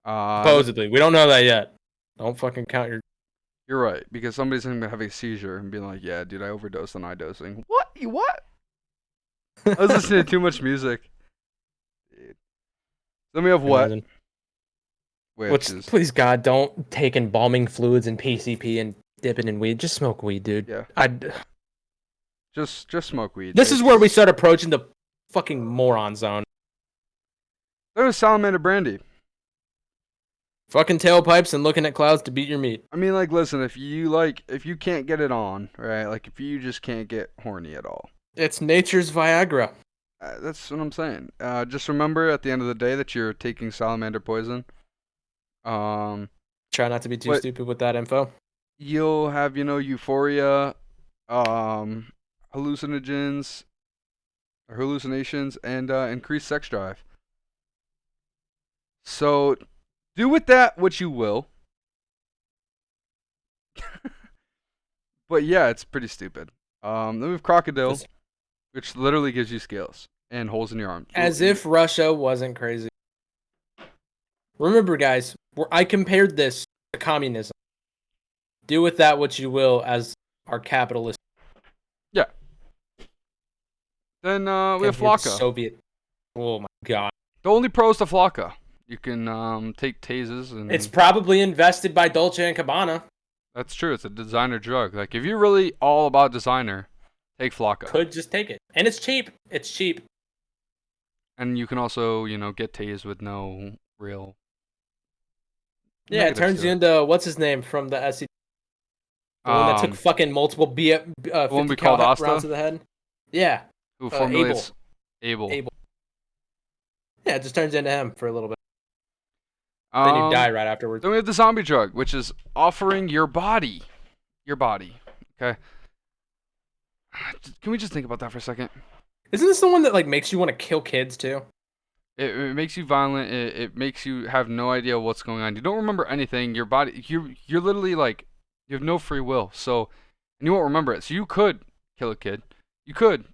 S1: Supposedly. We don't know that yet. Don't fucking count your...
S2: You're right, because somebody's going to have a seizure and be like, yeah, dude, I overdosed on Idosing. What? You what? I was listening to too much music. Dude. Then we have what?
S1: Which is... Please, God, don't take embalming fluids and PCP and dip it in weed. Just smoke weed, dude.
S2: Yeah. Just smoke weed.
S1: This is where we start approaching the fucking moron zone.
S2: There's salamander brandy.
S1: Fucking tailpipes and looking at clouds to beat your meat.
S2: I mean, like, listen, if you can't get it on, right? Like, if you just can't get horny at all.
S1: It's nature's Viagra.
S2: That's what I'm saying. Just remember at the end of the day that you're taking salamander poison.
S1: Try not to be too stupid with that info.
S2: You'll have, euphoria, hallucinations, and increased sex drive. So, do with that what you will. But yeah, it's pretty stupid. Then we have crocodile, which literally gives you scales and holes in your arms.
S1: As if Russia wasn't crazy. Remember, guys, I compared this to communism. Do with that what you will as our capitalist.
S2: Yeah. Then we have Flocka.
S1: Soviet. Oh my god.
S2: The only pro is the Flocka. You can take tases and...
S1: It's probably invested by Dolce and Gabbana.
S2: That's true. It's a designer drug. Like, if you're really all about designer, take Flocka.
S1: Could just take it. And it's cheap. It's cheap.
S2: And you can also, get tased with no real...
S1: Yeah, it turns you into, what's his name from the SC? The one that took fucking multiple 50 cal rounds to the head? Yeah.
S2: Who formulates... Abel.
S1: Yeah, it just turns into him for a little bit. Then you die right afterwards.
S2: Then we have the zombie drug, which is offering your body. Okay? Can we just think about that for a second?
S1: Isn't this the one that makes you want to kill kids too?
S2: It makes you violent. It makes you have no idea what's going on. You don't remember anything. Your body, you're literally you have no free will. So, and you won't remember it. So you could kill a kid. You could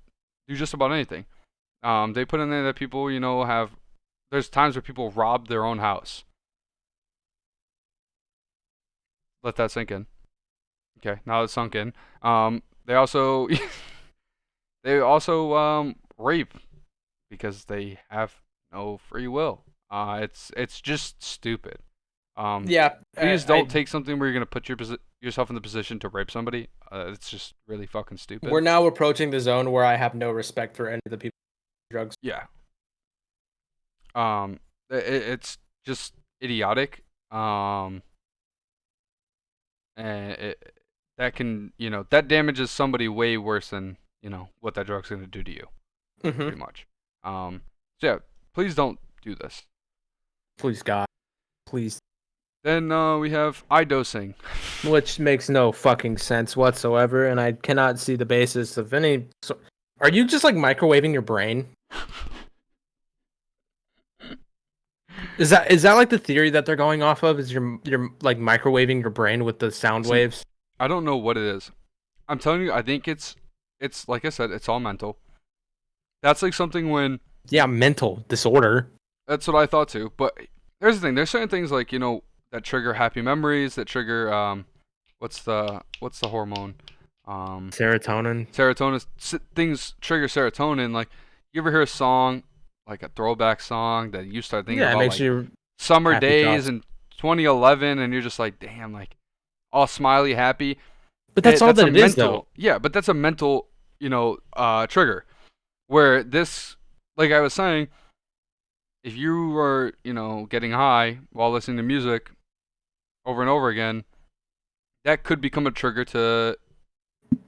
S2: do just about anything. They put in there that people, have. There's times where people rob their own house. Let that sink in. Okay, now it's sunk in. They also rape because they have no free will. It's just stupid.
S1: Yeah.
S2: Please don't take something where you're gonna put yourself in the position to rape somebody. It's just really fucking stupid.
S1: We're now approaching the zone where I have no respect for any of the people who do drugs.
S2: Yeah. It's just idiotic. And that damages somebody way worse than what that drug's gonna do to you. Pretty much. So yeah, please don't do this.
S1: Please, God. Please.
S2: Then we have Idosing.
S1: Which makes no fucking sense whatsoever, and I cannot see the basis of any. Are you just like microwaving your brain? Is that like the theory that they're going off of? Is you're like microwaving your brain with the sound waves?
S2: I don't know what it is. I'm telling you, I think it's like I said, it's all mental. That's like something when.
S1: Yeah, mental disorder.
S2: That's what I thought too. But here's the thing: there's certain things like that trigger happy memories, that trigger what's the hormone?
S1: Serotonin.
S2: Serotonin. Things trigger serotonin. Like, you ever hear a song, like a throwback song that you start thinking about,
S1: it makes
S2: like,
S1: you
S2: summer days in 2011, and you're just like, damn, like, all smiley, happy.
S1: But that's all that it is, though.
S2: Yeah, but that's a mental, trigger. Where this, like I was saying, if you were, getting high while listening to music over and over again, that could become a trigger to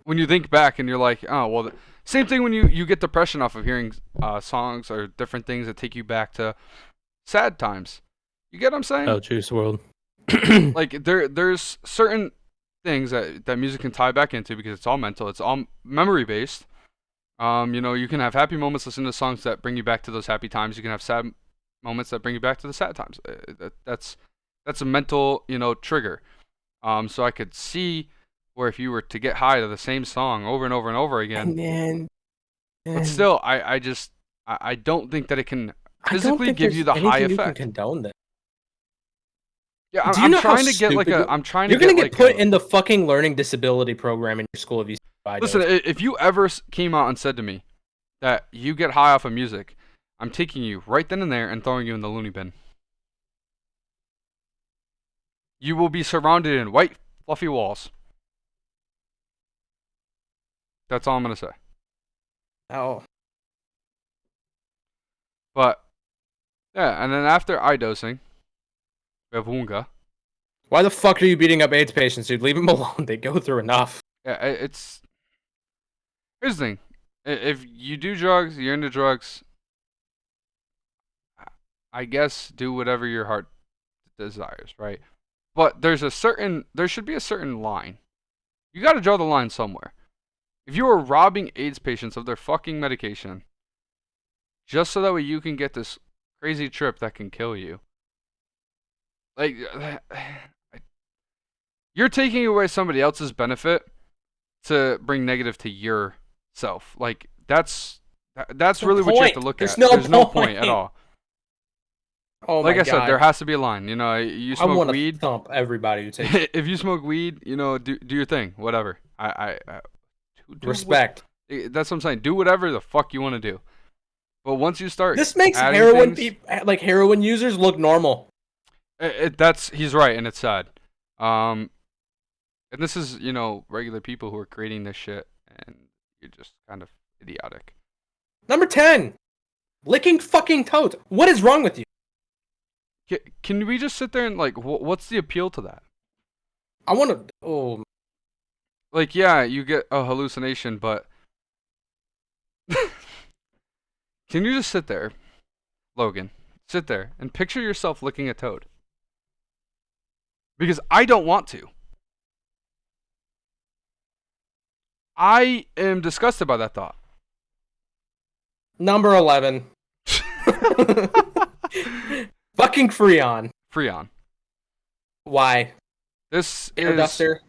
S2: when you think back and you're like, oh, well, same thing when you get depression off of hearing songs or different things that take you back to sad times. You get what I'm saying?
S1: Oh, Juice WRLD.
S2: Like, there's certain things that music can tie back into because it's all mental. It's all memory based. You can have happy moments listening to songs that bring you back to those happy times. You can have sad moments that bring you back to the sad times. That's a mental, trigger. So I could see where if you were to get high to the same song over and over and over again, but still, I don't think that it can physically give you the high effect. You can
S1: condone that.
S2: Yeah, I'm trying to get like a. I'm trying to.
S1: You're gonna get put in the fucking learning disability program in your school if you.
S2: Listen, if you ever came out and said to me that you get high off of music, I'm taking you right then and there and throwing you in the loony bin. You will be surrounded in white, fluffy walls. That's all I'm going to say.
S1: Oh.
S2: But, yeah, and then after Idosing, we have Wunga.
S1: Why the fuck are you beating up AIDS patients, dude? Leave them alone. They go through enough.
S2: Yeah, it's... Here's the thing. If you do drugs, you're into drugs, I guess do whatever your heart desires, right? But there should be a certain line. You got to draw the line somewhere. If you are robbing AIDS patients of their fucking medication, just so that way you can get this crazy trip that can kill you, like, you're taking away somebody else's benefit to bring negative to yourself. Like, that's really what you have to look at. There's no point at all.
S1: Oh
S2: like
S1: my
S2: I said,
S1: God.
S2: there has to be a line. You smoke weed.
S1: I want to thump everybody who takes it.
S2: If you smoke weed, do your thing. Whatever.
S1: Respect.
S2: That's what I'm saying. Do whatever the fuck you want to do. But once you start,
S1: this makes heroin heroin users look normal.
S2: He's right, and it's sad. And this is regular people who are creating this shit, and you're just kind of idiotic.
S1: Number 10, licking fucking toads. What is wrong with you?
S2: Can we just sit there and what's the appeal to that?
S1: I want to. Oh.
S2: Like, yeah, you get a hallucination, but can you just sit there, Logan? Sit there and picture yourself licking a toad. Because I don't want to. I am disgusted by that thought.
S1: Number 11. Fucking Freon.
S2: Freon.
S1: Why?
S2: This
S1: Air
S2: is
S1: duster.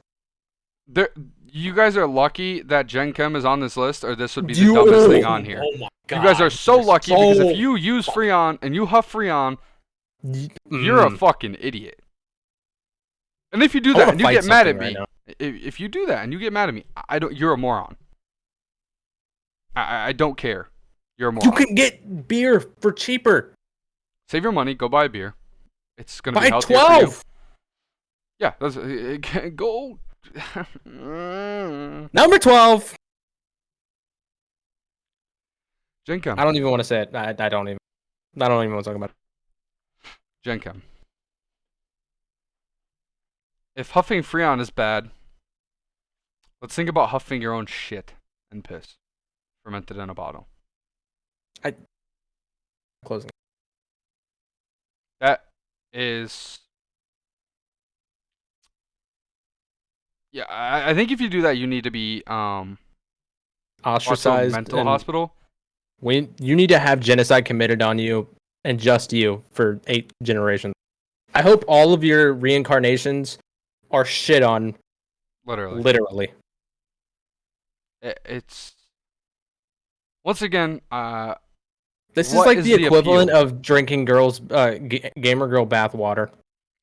S2: You guys are lucky that Gen Chem is on this list, or this would be the dumbest thing on here.
S1: Oh my god!
S2: You guys are so lucky because if you use Freon and you huff Freon, you're a fucking idiot. And if you do that and you get mad at me, if you do that and you get mad at me, you're a moron. I don't care. You're a moron.
S1: You can get beer for cheaper.
S2: Save your money. Go buy a beer. It's gonna be
S1: Buy
S2: healthier
S1: 12.
S2: for you. Yeah, go.
S1: Number 12.
S2: Gen Chem.
S1: I don't even want to say it. I don't even want to talk about it.
S2: Gen Chem. If huffing Freon is bad, let's think about huffing your own shit and piss, fermented in a bottle.
S1: Closing.
S2: That is. Yeah, I think if you do that, you need to be
S1: Ostracized.
S2: Mental hospital.
S1: You need to have genocide committed on you and just you for 8 generations. I hope all of your reincarnations are shit on. Literally.
S2: It's once again.
S1: This is like the equivalent of drinking gamer girl bathwater.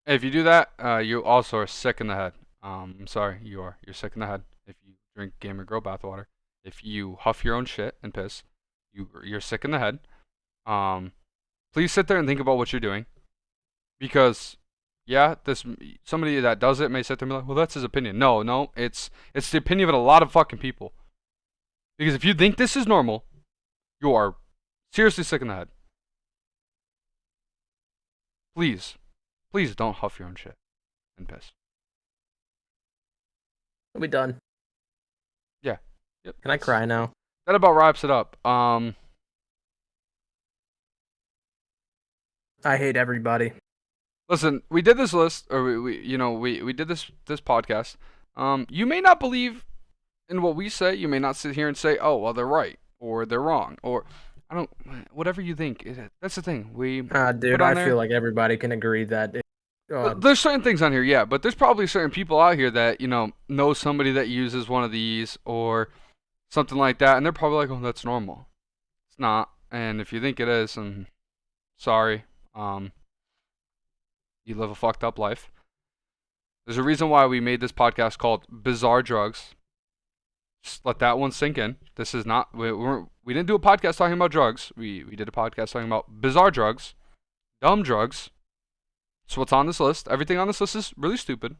S2: If you do that, you also are sick in the head. I'm sorry, you're sick in the head if you drink gamer girl bathwater. If you huff your own shit and piss, you're sick in the head. Please sit there and think about what you're doing, because somebody that does it may sit there and be like, well, that's his opinion. No, it's the opinion of a lot of fucking people. Because if you think this is normal, you are seriously sick in the head. Please don't huff your own shit and piss.
S1: Are we done?
S2: Yeah. Yep.
S1: Can I cry now?
S2: That about wraps it up.
S1: I hate everybody.
S2: Listen, we did this list, or we did this podcast. You may not believe in what we say. You may not sit here and say, "Oh, well, they're right," or "They're wrong," or whatever you think. That's the thing. Dude,
S1: I feel like everybody can agree that.
S2: There's certain things on here, yeah, but there's probably certain people out here that know somebody that uses one of these or something like that, and they're probably like, "Oh, that's normal." It's not, and if you think it is, I'm sorry. You live a fucked up life. There's a reason why we made this podcast called Bizarre Drugs. Just let that one sink in. This is not, we didn't do a podcast talking about drugs. We did a podcast talking about bizarre drugs, dumb drugs. So what's on this list? Everything on this list is really stupid.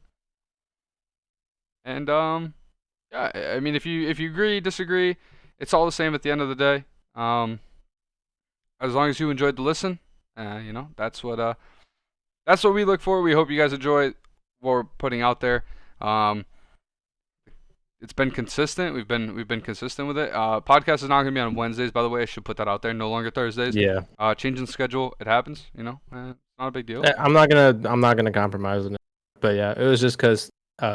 S2: And yeah, I mean, if you agree, disagree, it's all the same at the end of the day. As long as you enjoyed the listen, that's what we look for. We hope you guys enjoy what we're putting out there. It's been consistent. We've been consistent with it. Podcast is not going to be on Wednesdays, by the way. I should put that out there. No longer Thursdays.
S1: Yeah.
S2: Changing the schedule, it happens. It's not a big deal.
S1: I'm not gonna compromise on it. But yeah, it was just because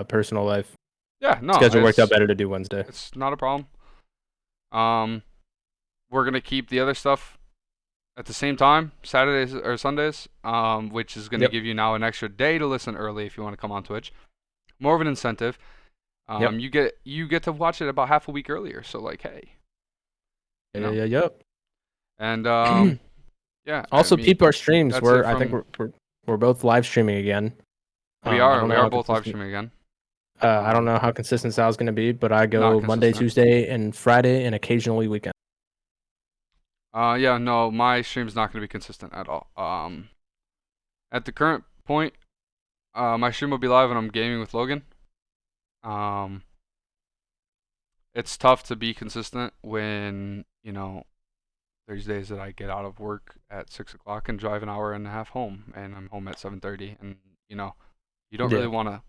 S1: personal life.
S2: Yeah, no.
S1: Schedule worked out better to do Wednesday.
S2: It's not a problem. We're gonna keep the other stuff at the same time, Saturdays or Sundays, which is gonna give you now an extra day to listen early if you want to come on Twitch. More of an incentive. You get to watch it about half a week earlier. So like, hey.
S1: Yep.
S2: And yeah.
S1: Also, peep our streams. I think we're both live streaming again.
S2: We are both live streaming again.
S1: I don't know how consistent Sal's going to be, but I go Monday, Tuesday, and Friday, and occasionally weekend.
S2: Yeah, no, my stream's not going to be consistent at all. At the current point, my stream will be live when I'm gaming with Logan. It's tough to be consistent when, there's days that I get out of work at 6 o'clock and drive an hour and a half home, and I'm home at 7:30, and, you don't really want to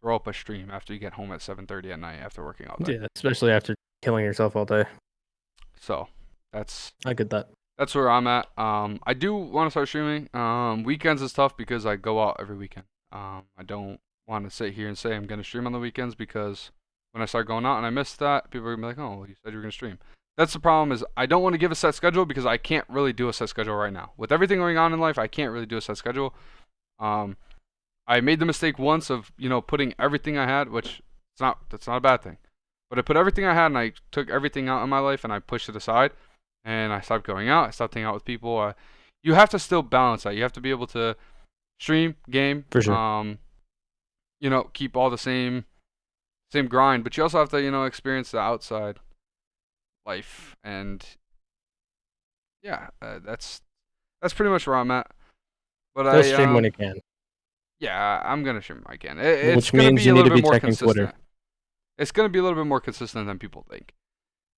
S2: throw up a stream after you get home at 7:30 at night after working all day.
S1: Yeah, especially after killing yourself all day.
S2: So,
S1: I get that.
S2: That's where I'm at. I do want to start streaming. Weekends is tough because I go out every weekend. I don't want to sit here and say I'm going to stream on the weekends, because when I start going out and I miss that, people are going to be like, "Oh, well, you said you were going to stream." That's the problem, is I don't want to give a set schedule because I can't really do a set schedule right now. With everything going on in life, I can't really do a set schedule. I made the mistake once of, putting everything I had, which that's not a bad thing. But I put everything I had and I took everything out in my life and I pushed it aside. And I stopped going out. I stopped hanging out with people. You have to still balance that. You have to be able to stream, game,
S1: For sure.
S2: keep all the same grind. But you also have to, experience the outside life. And yeah, that's pretty much where I'm at. But
S1: Still stream when you can.
S2: Yeah, I'm gonna stream when I can. It's
S1: Which
S2: gonna
S1: means
S2: be
S1: you
S2: a
S1: need to
S2: little
S1: be
S2: bit more
S1: checking
S2: consistent.
S1: Twitter.
S2: It's gonna be a little bit more consistent than people think.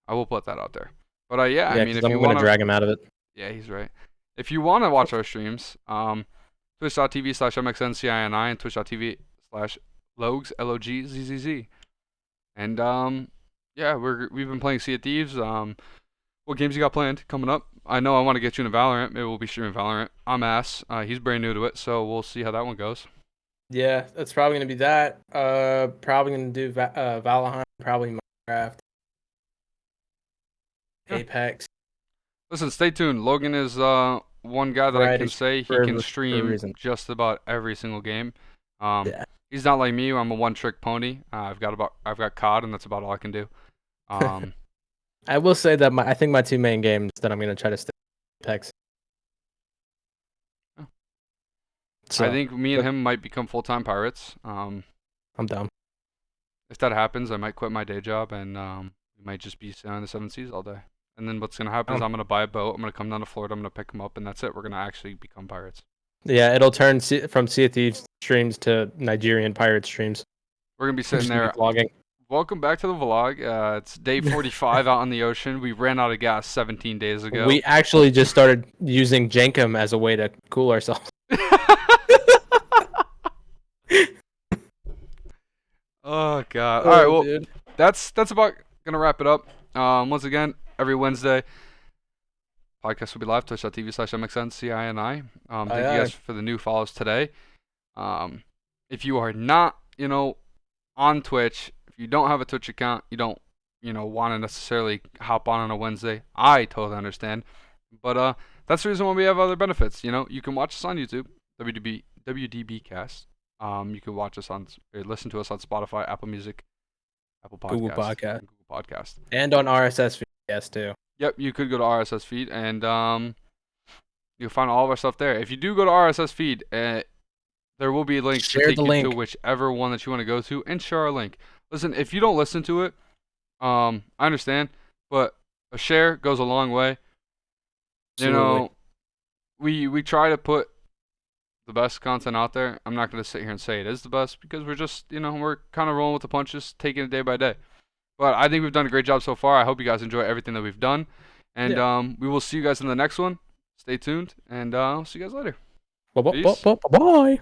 S2: I will put that out there. But yeah, I mean, if
S1: I'm
S2: you
S1: gonna
S2: want to
S1: drag him out of it.
S2: Yeah, he's right. If you want to watch our streams, twitch.tv/mxncini and twitch.tv/logs LOGZZZ. And yeah, we've been playing Sea of Thieves. What games you got planned coming up? I know I want to get you into Valorant. Maybe we'll be streaming Valorant. I'm ass. He's brand new to it, so we'll see how that one goes.
S1: Yeah, that's probably gonna be that. Probably gonna do Valheim. Probably Minecraft.
S2: Yeah.
S1: Apex.
S2: Listen, stay tuned. Logan is one guy that I can say he can stream just about every single game.
S1: Yeah.
S2: He's not like me. I'm a one-trick pony. I've got COD, and that's about all I can do.
S1: I will say that I think my two main games that I'm gonna try to stick with Apex.
S2: Oh.
S1: So,
S2: I think me and him might become full-time pirates.
S1: I'm dumb.
S2: If that happens, I might quit my day job and we might just be sailing the seven seas all day. And then what's gonna happen is I'm gonna buy a boat. I'm gonna come down to Florida. I'm gonna pick him up, and that's it. We're gonna actually become pirates.
S1: Yeah, it'll turn from Sea of Thieves streams to Nigerian pirate streams.
S2: We're gonna be sitting there
S1: vlogging.
S2: Welcome back to the vlog. It's day 45 out on the ocean. We ran out of gas 17 days ago.
S1: We actually just started using Jenkem as a way to cool ourselves.
S2: Oh god. All right, well, dude. That's about gonna wrap it up. Once again, every Wednesday, podcast will be live, twitch.tv/mxncini. Thank you guys for the new follows today. If you are not, on Twitch, if you don't have a Twitch account, you don't, want to necessarily hop on a Wednesday, I totally understand. But that's the reason why we have other benefits. You can watch us on YouTube, WDB cast. You can listen to us on Spotify, Apple Music, Apple Podcasts,
S1: Google
S2: Podcast,
S1: and on RSS feed, yes, too.
S2: Yep, you could go to RSS feed and you'll find all of our stuff there. If you do go to RSS feed, there will be links to take you to whichever one that you want to go to, and share our link. Listen, if you don't listen to it, I understand, but a share goes a long way.
S1: Absolutely.
S2: We try to put the best content out there. I'm not going to sit here and say it is the best because we're just, we're kind of rolling with the punches, taking it day by day. But I think we've done a great job so far. I hope you guys enjoy everything that we've done. And we will see you guys in the next one. Stay tuned, and I'll see you guys later.
S1: Bye.